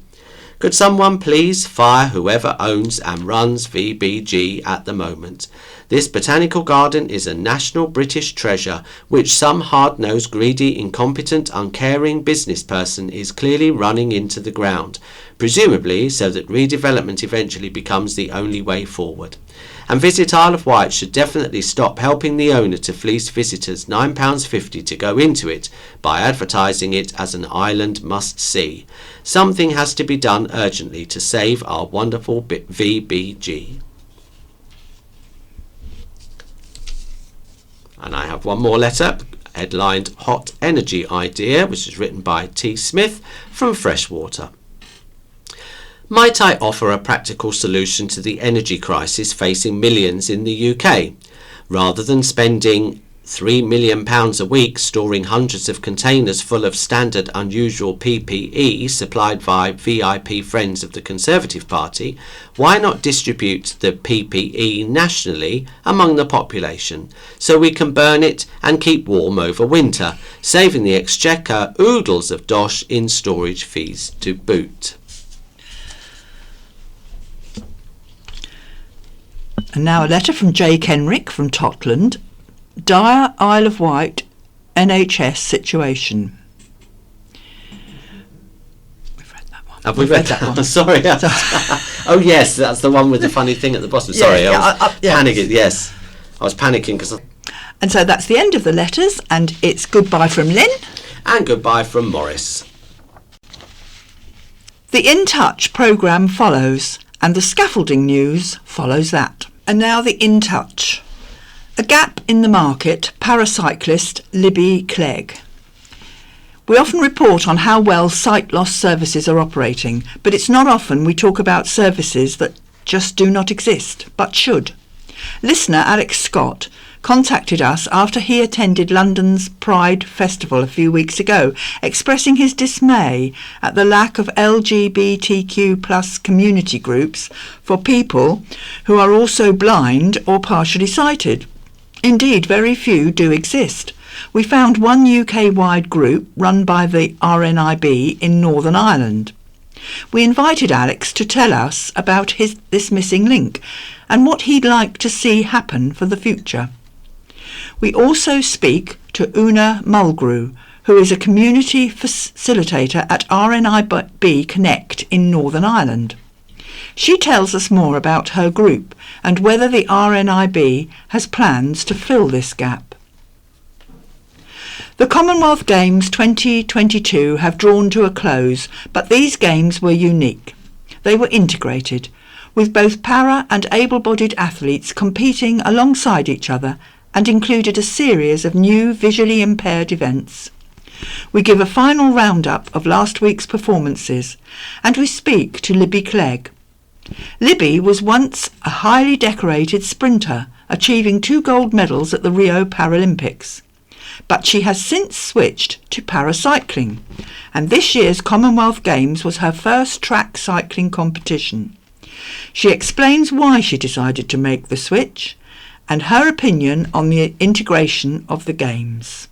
Could someone please fire whoever owns and runs VBG at the moment? This botanical garden is a national British treasure, which some hard-nosed, greedy, incompetent, uncaring business person is clearly running into the ground, presumably so that redevelopment eventually becomes the only way forward. And Visit Isle of Wight should definitely stop helping the owner to fleece visitors £9.50 to go into it by advertising it as an island must-see. Something has to be done urgently to save our wonderful VBG. And I have one more letter, headlined Hot Energy Idea, which is written by T. Smith from Freshwater. Might I offer a practical solution to the energy crisis facing millions in the UK? Rather than spending £3 million a week storing hundreds of containers full of standard unusual PPE supplied by VIP friends of the Conservative Party, why not distribute the PPE nationally among the population so we can burn it and keep warm over winter, saving the Exchequer oodles of dosh in storage fees to boot? And now a letter from J. Kenrick from Totland. Dire Isle of Wight NHS situation. We've read that one. Have we read that one? Sorry. Oh, yes, that's the one with the funny thing at the bottom. Sorry, I was panicking. Yes, I was panicking because... And so that's the end of the letters, and it's goodbye from Lynn. And goodbye from Morris. The In Touch programme follows, and the scaffolding news follows that. And now the In Touch. A gap in the market, paracyclist Libby Clegg. We often report on how well sight loss services are operating, but it's not often we talk about services that just do not exist, but should. Listener Alex Scott contacted us after he attended London's Pride Festival a few weeks ago, expressing his dismay at the lack of LGBTQ+ community groups for people who are also blind or partially sighted. Indeed, very few do exist. We found one UK-wide group run by the RNIB in Northern Ireland. We invited Alex to tell us about this missing link and what he'd like to see happen for the future. We also speak to Una Mulgrew, who is a community facilitator at RNIB Connect in Northern Ireland. She tells us more about her group and whether the RNIB has plans to fill this gap. The Commonwealth Games 2022 have drawn to a close, but these games were unique. They were integrated, with both para and able-bodied athletes competing alongside each other, and included a series of new visually impaired events. We give a final roundup of last week's performances, and we speak to Libby Clegg. Libby was once a highly decorated sprinter, achieving 2 gold medals at the Rio Paralympics. But she has since switched to paracycling, and this year's Commonwealth Games was her first track cycling competition. She explains why she decided to make the switch, and her opinion on the integration of the Games.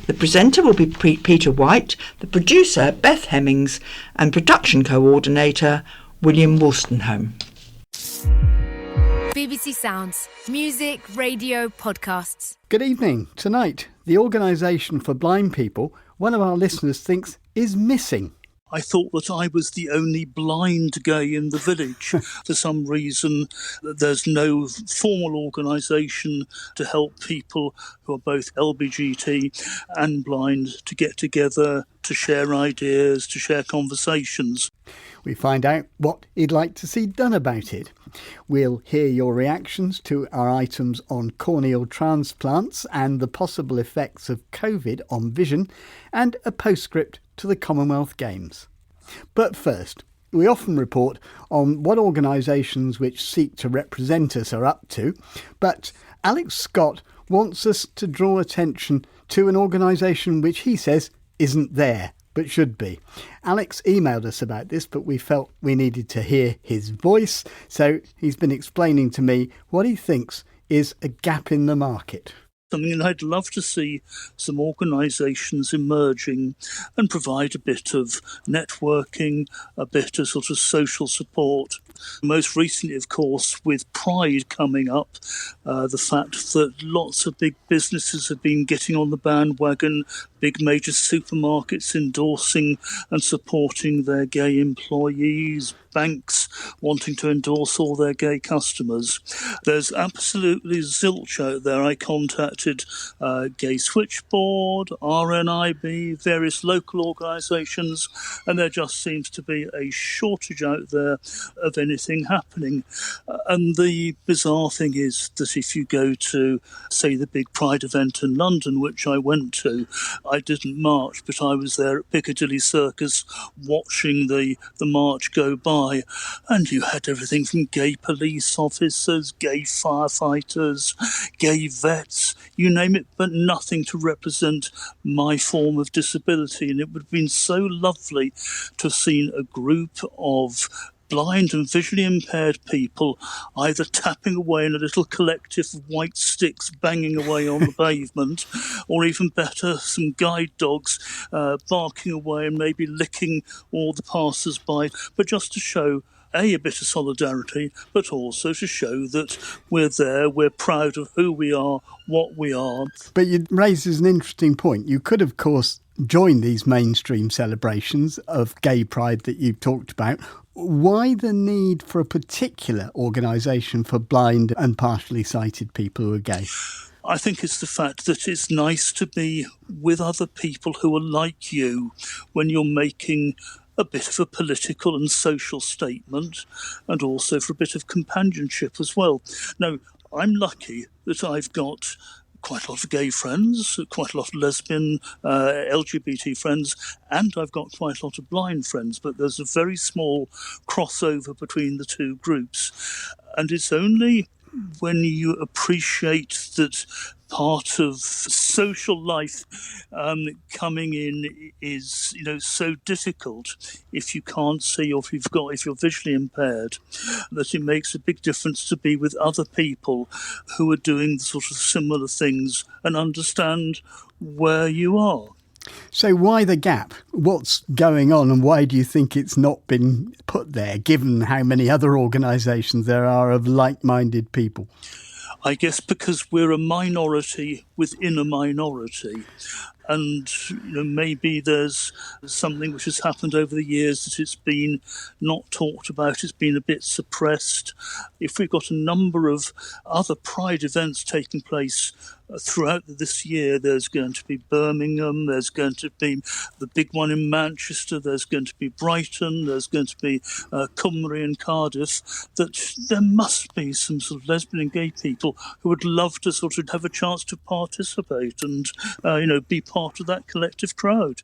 The presenter will be Peter Wight, the producer Beth Hemmings, and production coordinator William Wolstenholme. BBC Sounds. Music, radio, podcasts. Good evening. Tonight, the Organisation for Blind People, one of our listeners thinks is missing. I thought that I was the only blind gay in the village. For some reason, there's no formal organisation to help people who are both LBGT and blind to get together, to share ideas, to share conversations. We find out what he'd like to see done about it. We'll hear your reactions to our items on corneal transplants and the possible effects of COVID on vision, and a postscript to the Commonwealth Games. But first, we often report on what organisations which seek to represent us are up to, but Alex Scott wants us to draw attention to an organisation which he says isn't there, but should be. Alex emailed us about this, but we felt we needed to hear his voice, so he's been explaining to me what he thinks is a gap in the market. I mean, I'd love to see some organisations emerging and provide a bit of networking, a bit of sort of social support. Most recently, of course, with Pride coming up, the fact that lots of big businesses have been getting on the bandwagon, big major supermarkets endorsing and supporting their gay employees, banks wanting to endorse all their gay customers. There's absolutely zilch out there. I contacted Gay Switchboard, RNIB, various local organisations, and there just seems to be a shortage out there of anything happening. And the bizarre thing is that if you go to, say, the big Pride event in London, which I went to, I didn't march, but I was there at Piccadilly Circus watching the march go by, and you had everything from gay police officers, gay firefighters, gay vets, you name it, but nothing to represent my form of disability. And it would have been so lovely to have seen a group of blind and visually impaired people either tapping away in a little collective of white sticks banging away on the pavement, or even better, some guide dogs barking away and maybe licking all the passers-by, but just to show a bit of solidarity, but also to show that we're there, we're proud of who we are, what we are. But you raises an interesting point. You could, of course, join these mainstream celebrations of gay pride that you've talked about. Why the need for a particular organisation for blind and partially sighted people who are gay? I think it's the fact that it's nice to be with other people who are like you when you're making a bit of a political and social statement, and also for a bit of companionship as well. Now, I'm lucky that I've got quite a lot of gay friends, quite a lot of lesbian, LGBT friends, and I've got quite a lot of blind friends, but there's a very small crossover between the two groups. And it's only when you appreciate that part of social life coming in is, so difficult if you can't see, or if you're visually impaired, that it makes a big difference to be with other people who are doing sort of similar things and understand where you are. So why the gap? What's going on, and why do you think it's not been put there, given how many other organisations there are of like-minded people? I guess because we're a minority within a minority. And maybe there's something which has happened over the years that it's been not talked about, it's been a bit suppressed. If we've got a number of other Pride events taking place throughout this year, there's going to be Birmingham, there's going to be the big one in Manchester, there's going to be Brighton, there's going to be Cymru and Cardiff, that there must be some sort of lesbian and gay people who would love to sort of have a chance to participate and, be part of that collective crowd.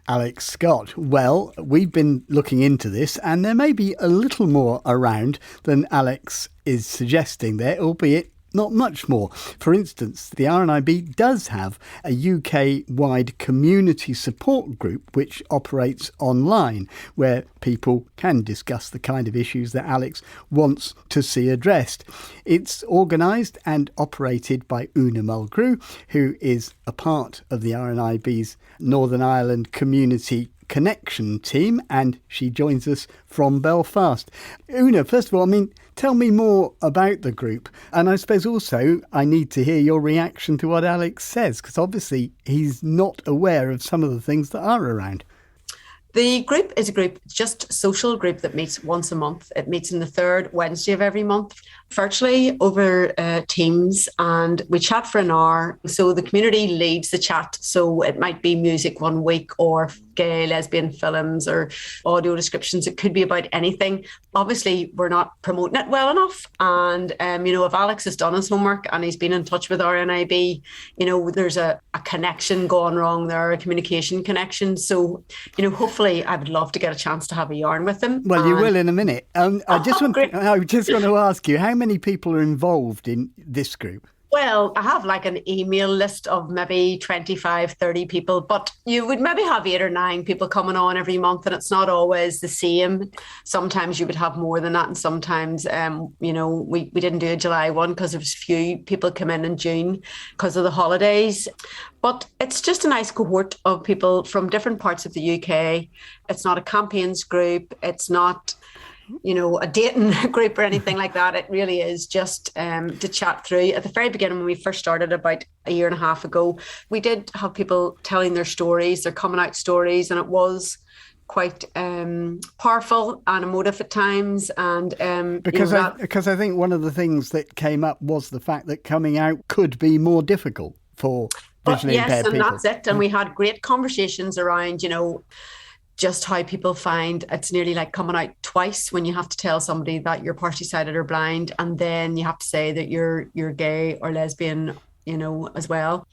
Alex Scott. Well, we've been looking into this, and there may be a little more around than Alex is suggesting there, albeit not much more. For instance, the RNIB does have a UK-wide community support group which operates online, where people can discuss the kind of issues that Alex wants to see addressed. It's organised and operated by Una Mulgrew, who is a part of the RNIB's Northern Ireland Community Connection team, and she joins us from Belfast. Una, first of all, tell me more about the group, and I suppose also I need to hear your reaction to what Alex says, because obviously he's not aware of some of the things that are around. The group is just a social group that meets once a month. It meets on the third Wednesday of every month, virtually over Teams, and we chat for an hour. So the community leads the chat. So it might be music one week, or gay, lesbian films, or audio descriptions. It could be about anything. Obviously, we're not promoting it well enough. And, if Alex has done his homework and he's been in touch with RNIB, there's a connection going wrong there, a communication connection. So, hopefully I would love to get a chance to have a yarn with him. Well, you will in a minute. I just want to ask you, how many people are involved in this group? Well, I have like an email list of maybe 25, 30 people, but you would maybe have 8 or 9 people coming on every month, and it's not always the same. Sometimes you would have more than that, and sometimes, we didn't do a July one because there was few people come in June because of the holidays. But it's just a nice cohort of people from different parts of the UK. It's not a campaigns group. It's not a dating group or anything like that. It really is just to chat through. At the very beginning, when we first started about a year and a half ago, we did have people telling their stories, their coming out stories, and it was quite powerful and emotive at times. And because I think one of the things that came up was the fact that coming out could be more difficult for visually impaired people. Yes, and that's it. And we had great conversations around, just how people find it's nearly like coming out twice when you have to tell somebody that you're partially sighted or blind, and then you have to say that you're gay or lesbian, as well.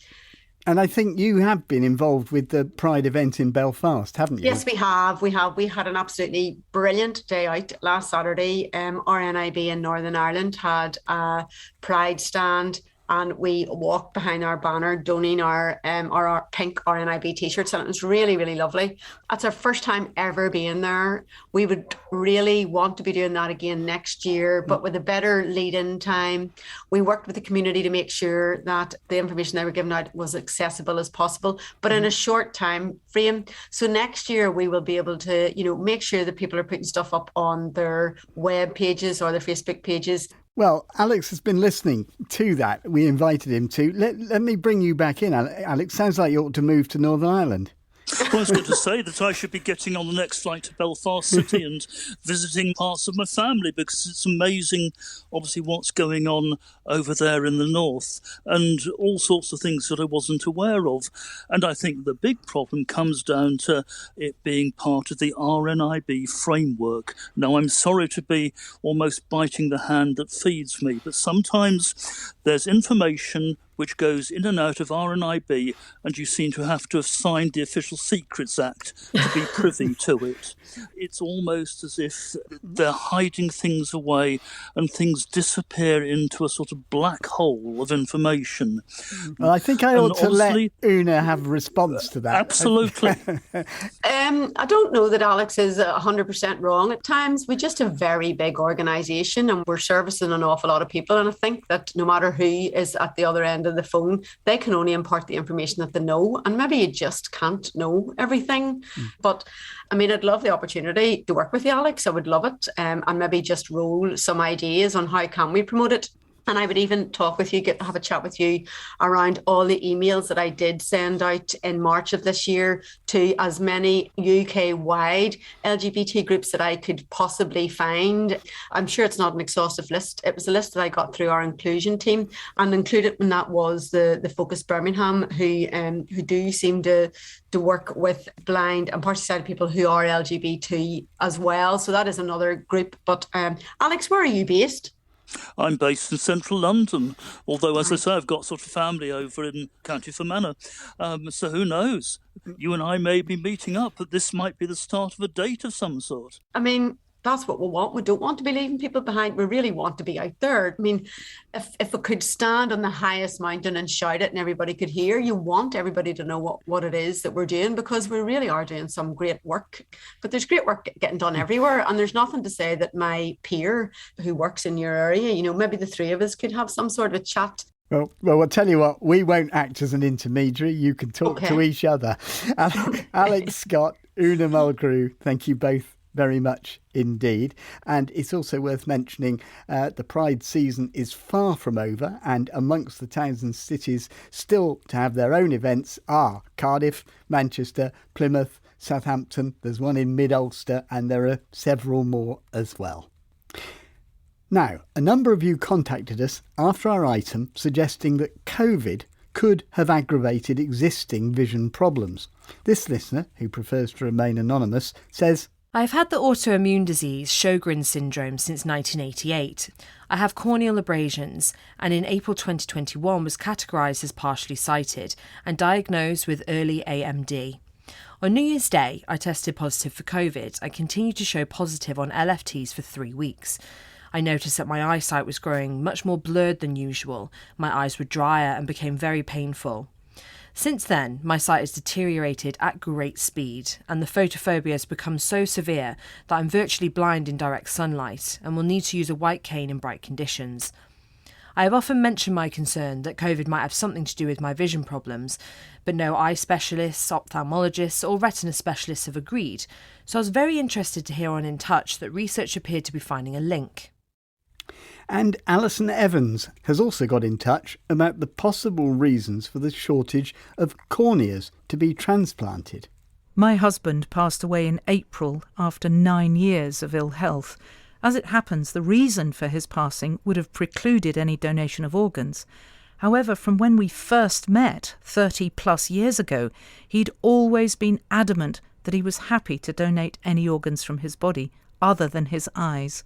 And I think you have been involved with the Pride event in Belfast, haven't you? Yes, we have. We had an absolutely brilliant day out last Saturday. RNIB in Northern Ireland had a Pride stand, and we walked behind our banner donating our pink RNIB t-shirts, and it was really, really lovely. That's our first time ever being there. We would really want to be doing that again next year, but with a better lead-in time. We worked with the community to make sure that the information they were giving out was accessible as possible, but in a short time frame. So next year we will be able to, make sure that people are putting stuff up on their web pages or their Facebook pages Well, Alex has been listening to that. We invited him to. Let me bring you back in, Alex. Sounds like you ought to move to Northern Ireland. Well, I was going to say that I should be getting on the next flight to Belfast City and visiting parts of my family, because it's amazing, obviously, what's going on over there in the north and all sorts of things that I wasn't aware of. And I think the big problem comes down to it being part of the RNIB framework. Now, I'm sorry to be almost biting the hand that feeds me, but sometimes there's information which goes in and out of RNIB, and you seem to have signed the Official Secrets Act to be privy to it. It's almost as if they're hiding things away and things disappear into a sort of black hole of information. Well, I think I ought to let Una have a response to that. Absolutely. I don't know that Alex is 100% wrong at times. We're just a very big organisation and we're servicing an awful lot of people. And I think that no matter who is at the other end of the phone, they can only impart the information that they know. And maybe you just can't know everything. But I mean, I'd love the opportunity to work with you, Alex. I would love it. And maybe just roll some ideas on how can we promote it. And I would even talk with you, have a chat with you around all the emails that I did send out in March of this year to as many UK-wide LGBT groups that I could possibly find. I'm sure it's not an exhaustive list. It was a list that I got through our inclusion team, and included in that was the Focus Birmingham, who do seem to work with blind and partially sighted people who are LGBT as well. So that is another group. But Alex, where are you based? I'm based in central London, although, as I say, I've got sort of family over in County Fermanagh. So who knows? You and I may be meeting up, but this might be the start of a date of some sort. I mean, that's what we want. We don't want to be leaving people behind. We really want to be out there. I mean, if we could stand on the highest mountain and shout it and everybody could hear, you want everybody to know what it is that we're doing, because we really are doing some great work. But there's great work getting done everywhere. And there's nothing to say that my peer who works in your area, maybe the three of us could have some sort of a chat. Well, I'll tell you what, we won't act as an intermediary. You can talk to each other. Alex Scott, Una Mulgrew, thank you both very much indeed. And it's also worth mentioning the Pride season is far from over, and amongst the towns and cities still to have their own events are Cardiff, Manchester, Plymouth, Southampton, there's one in Mid-Ulster, and there are several more as well. Now, a number of you contacted us after our item suggesting that COVID could have aggravated existing vision problems. This listener, who prefers to remain anonymous, says, I've had the autoimmune disease Sjogren's syndrome since 1988. I have corneal abrasions and in April 2021 was categorised as partially sighted and diagnosed with early AMD. On New Year's Day, I tested positive for COVID and continued to show positive on LFTs for 3 weeks. I noticed that my eyesight was growing much more blurred than usual. My eyes were drier and became very painful. Since then, my sight has deteriorated at great speed, and the photophobia has become so severe that I'm virtually blind in direct sunlight and will need to use a white cane in bright conditions. I have often mentioned my concern that COVID might have something to do with my vision problems, but no eye specialists, ophthalmologists or retina specialists have agreed, so I was very interested to hear on In Touch that research appeared to be finding a link. And Alison Evans has also got in touch about the possible reasons for the shortage of corneas to be transplanted. My husband passed away in April after 9 years of ill health. As it happens, the reason for his passing would have precluded any donation of organs. However, from when we first met 30 plus years ago, he'd always been adamant that he was happy to donate any organs from his body other than his eyes.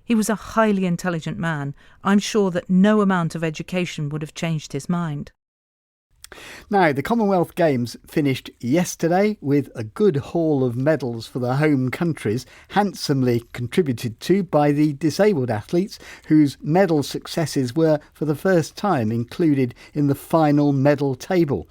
He was a highly intelligent man. I'm sure that no amount of education would have changed his mind. Now, the Commonwealth Games finished yesterday with a good haul of medals for the home countries, handsomely contributed to by the disabled athletes whose medal successes were, for the first time, included in the final medal table.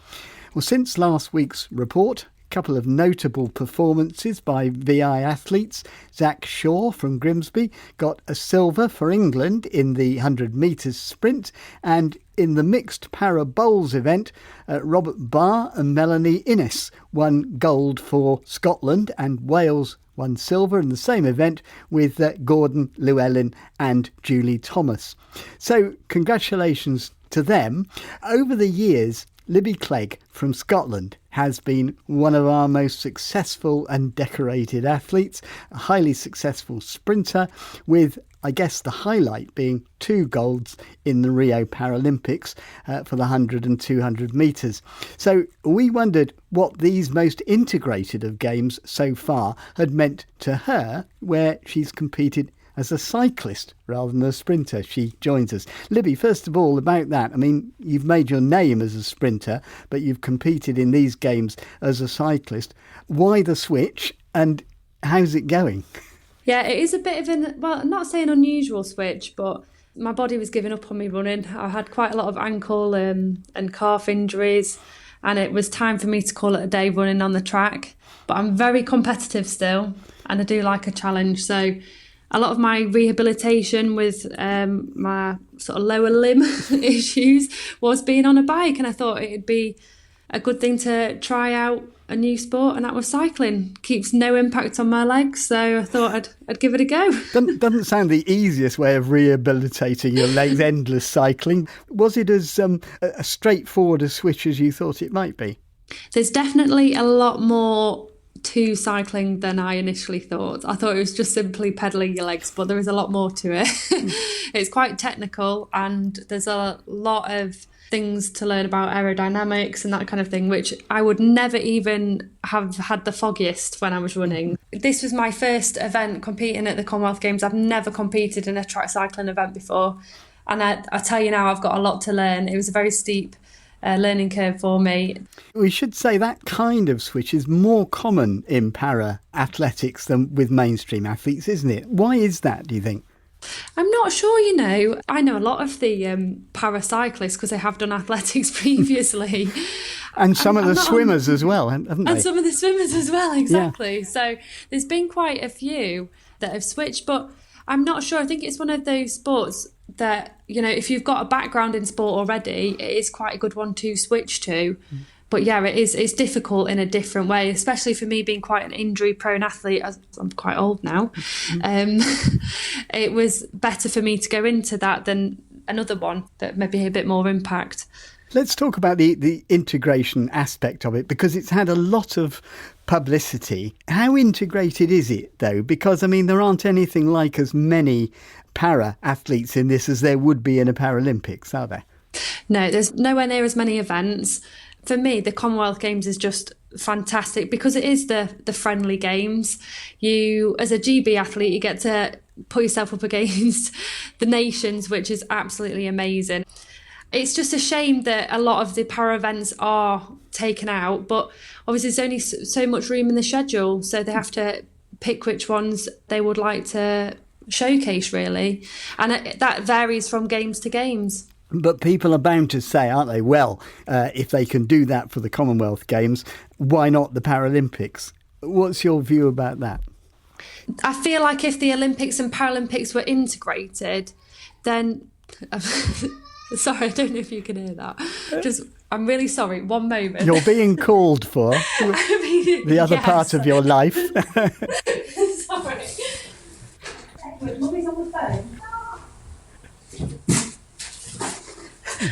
Well, since last week's report, couple of notable performances by VI athletes. Zach Shaw from Grimsby got a silver for England in the 100 metres sprint, and in the mixed para bowls event, Robert Barr and Melanie Innes won gold for Scotland, and Wales won silver in the same event with Gordon Llewellyn and Julie Thomas. So congratulations to them. Over the years, Libby Clegg from Scotland has been one of our most successful and decorated athletes, a highly successful sprinter, with, I guess, the highlight being 2 golds in the Rio Paralympics for the 100 and 200 metres. So we wondered what these most integrated of games so far had meant to her, where she's competed as a cyclist rather than a sprinter. She joins us. Libby, first of all, about that. I mean, you've made your name as a sprinter, but you've competed in these games as a cyclist. Why the switch, and how's it going? Yeah, it is a bit of I'm not saying unusual switch, but my body was giving up on me running. I had quite a lot of ankle and calf injuries, and it was time for me to call it a day running on the track. But I'm very competitive still, and I do like a challenge. So a lot of my rehabilitation with my sort of lower limb issues was being on a bike, and I thought it'd be a good thing to try out a new sport, and that was cycling. Keeps no impact on my legs, so I thought I'd give it a go. Doesn't sound the easiest way of rehabilitating your legs, endless cycling. Was it as a straightforward a switch as you thought it might be? There's definitely a lot more to cycling than I initially thought. I thought it was just simply pedalling your legs, but there is a lot more to it. It's quite technical, and there's a lot of things to learn about aerodynamics and that kind of thing, which I would never even have had the foggiest when I was running. This was my first event competing at the Commonwealth Games. I've never competed in a track cycling event before, and I tell you now, I've got a lot to learn. It was a very steep learning curve for me. We should say that kind of switch is more common in para athletics than with mainstream athletes, isn't it? Why is that, do you think? I'm not sure, I know a lot of the paracyclists because I have done athletics previously. And some of the swimmers as well, haven't they? And some of the swimmers as well, exactly. Yeah. So there's been quite a few that have switched, but I'm not sure. I think it's one of those sports that, if you've got a background in sport already, it is quite a good one to switch to. But yeah, it's difficult in a different way, especially for me being quite an injury-prone athlete, as I'm quite old now. It was better for me to go into that than another one that maybe a bit more impact. Let's talk about the integration aspect of it, because it's had a lot of publicity. How integrated is it, though? Because, there aren't anything like as many para-athletes in this as there would be in a Paralympics, are there? No, there's nowhere near as many events. For me, the Commonwealth Games is just fantastic because it is the friendly games. You, as a GB athlete, you get to put yourself up against the nations, which is absolutely amazing. It's just a shame that a lot of the para events are taken out, but obviously there's only so much room in the schedule, so they have to pick which ones they would like to showcase, really. And that varies from games to games. But people are bound to say, aren't they, well, if they can do that for the Commonwealth Games, why not the Paralympics? What's your view about that? I feel like if the Olympics and Paralympics were integrated, then... Sorry, I don't know if you can hear that. I'm really sorry. One moment. You're being called for the other part of your life. Sorry. Mummy's on the phone.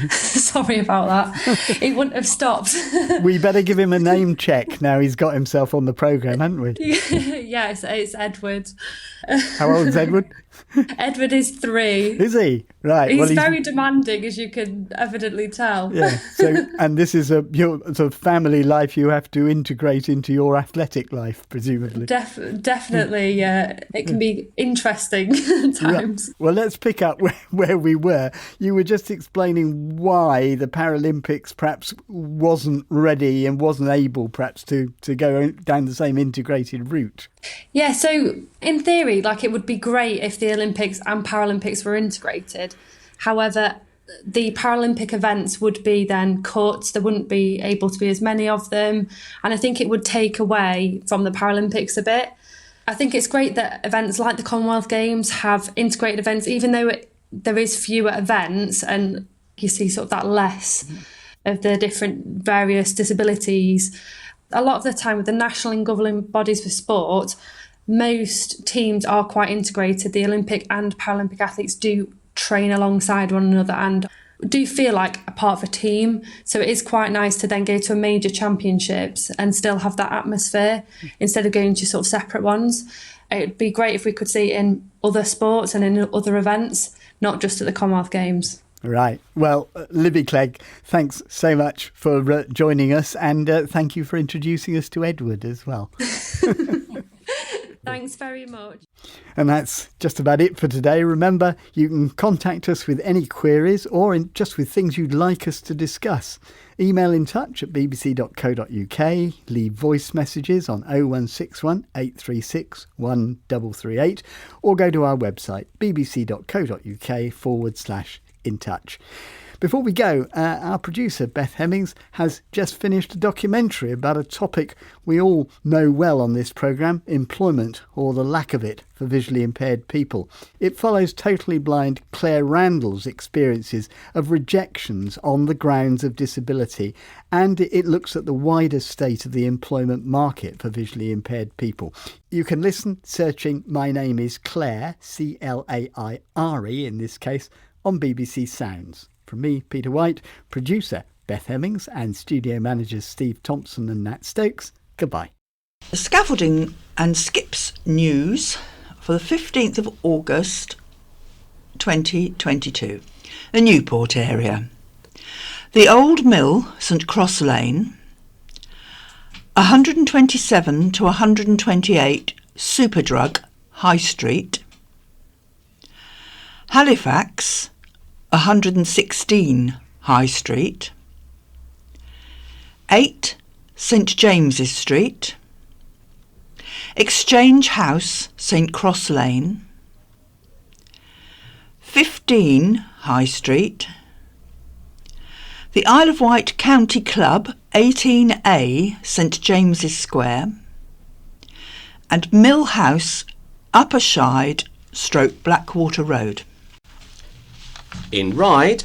Sorry about that. He wouldn't have stopped. We better give him a name check now he's got himself on the programme, haven't we? Yes, it's Edward. How old is Edward? Edward is 3. Is he? Right. He's very demanding, as you can evidently tell. Yeah. So, and this is your sort of family life you have to integrate into your athletic life, presumably. Definitely. Yeah. It can be interesting at times. Right. Well, let's pick up where we were. You were just explaining why the Paralympics perhaps wasn't ready and wasn't able perhaps to go down the same integrated route. Yeah, so in theory, it would be great if the Olympics and Paralympics were integrated. However, the Paralympic events would be then cut. There wouldn't be able to be as many of them. And I think it would take away from the Paralympics a bit. I think it's great that events like the Commonwealth Games have integrated events, even though there is fewer events and you see sort of that less of the different various disabilities. A lot of the time with the national and governing bodies for sport, most teams are quite integrated. The Olympic and Paralympic athletes do train alongside one another and do feel like a part of a team. So it is quite nice to then go to a major championships and still have that atmosphere instead of going to sort of separate ones. It'd be great if we could see it in other sports and in other events, not just at the Commonwealth Games. Right. Well, Libby Clegg, thanks so much for joining us, and thank you for introducing us to Edward as well. Thanks very much. And that's just about it for today. Remember, you can contact us with any queries or just with things you'd like us to discuss. Email in touch at bbc.co.uk, leave voice messages on 0161 836 1338, or go to our website bbc.co.uk/in touch. Before we go, our producer Beth Hemmings has just finished a documentary about a topic we all know well on this programme, employment or the lack of it for visually impaired people. It follows totally blind Claire Randall's experiences of rejections on the grounds of disability, and it looks at the wider state of the employment market for visually impaired people. You can listen searching My Name is Claire, C-L-A-I-R-E in this case, on BBC Sounds. From me, Peter Wight, producer Beth Hemmings and studio managers Steve Thompson and Nat Stokes, goodbye. The scaffolding and skips news for the 15th of August 2022. The Newport area. The Old Mill, St Cross Lane, 127 to 128 Superdrug High Street, Halifax, 116 High Street, 8 St James's Street, Exchange House, St Cross Lane, 15 High Street, the Isle of Wight County Club, 18A St James's Square, and Mill House, Upper Shide, Blackwater Road. In Ryde,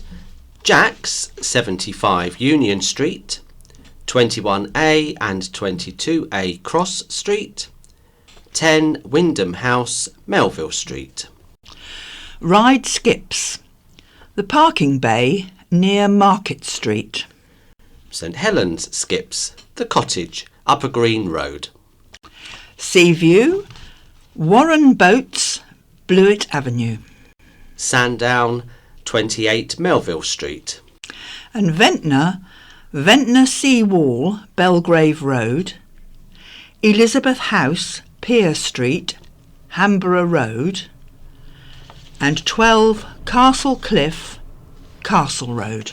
Jack's, 75 Union Street, 21A and 22A Cross Street, 10 Wyndham House, Melville Street. Ryde Skips, the parking bay near Market Street. St Helens Skips, the cottage, Upper Green Road. Seaview, Warren Boats, Blewett Avenue. Sandown, 28 Melville Street. And Ventnor, Ventnor Sea Wall, Belgrave Road, Elizabeth House, Pier Street, Hamborough Road, and 12 Castle Cliff, Castle Road.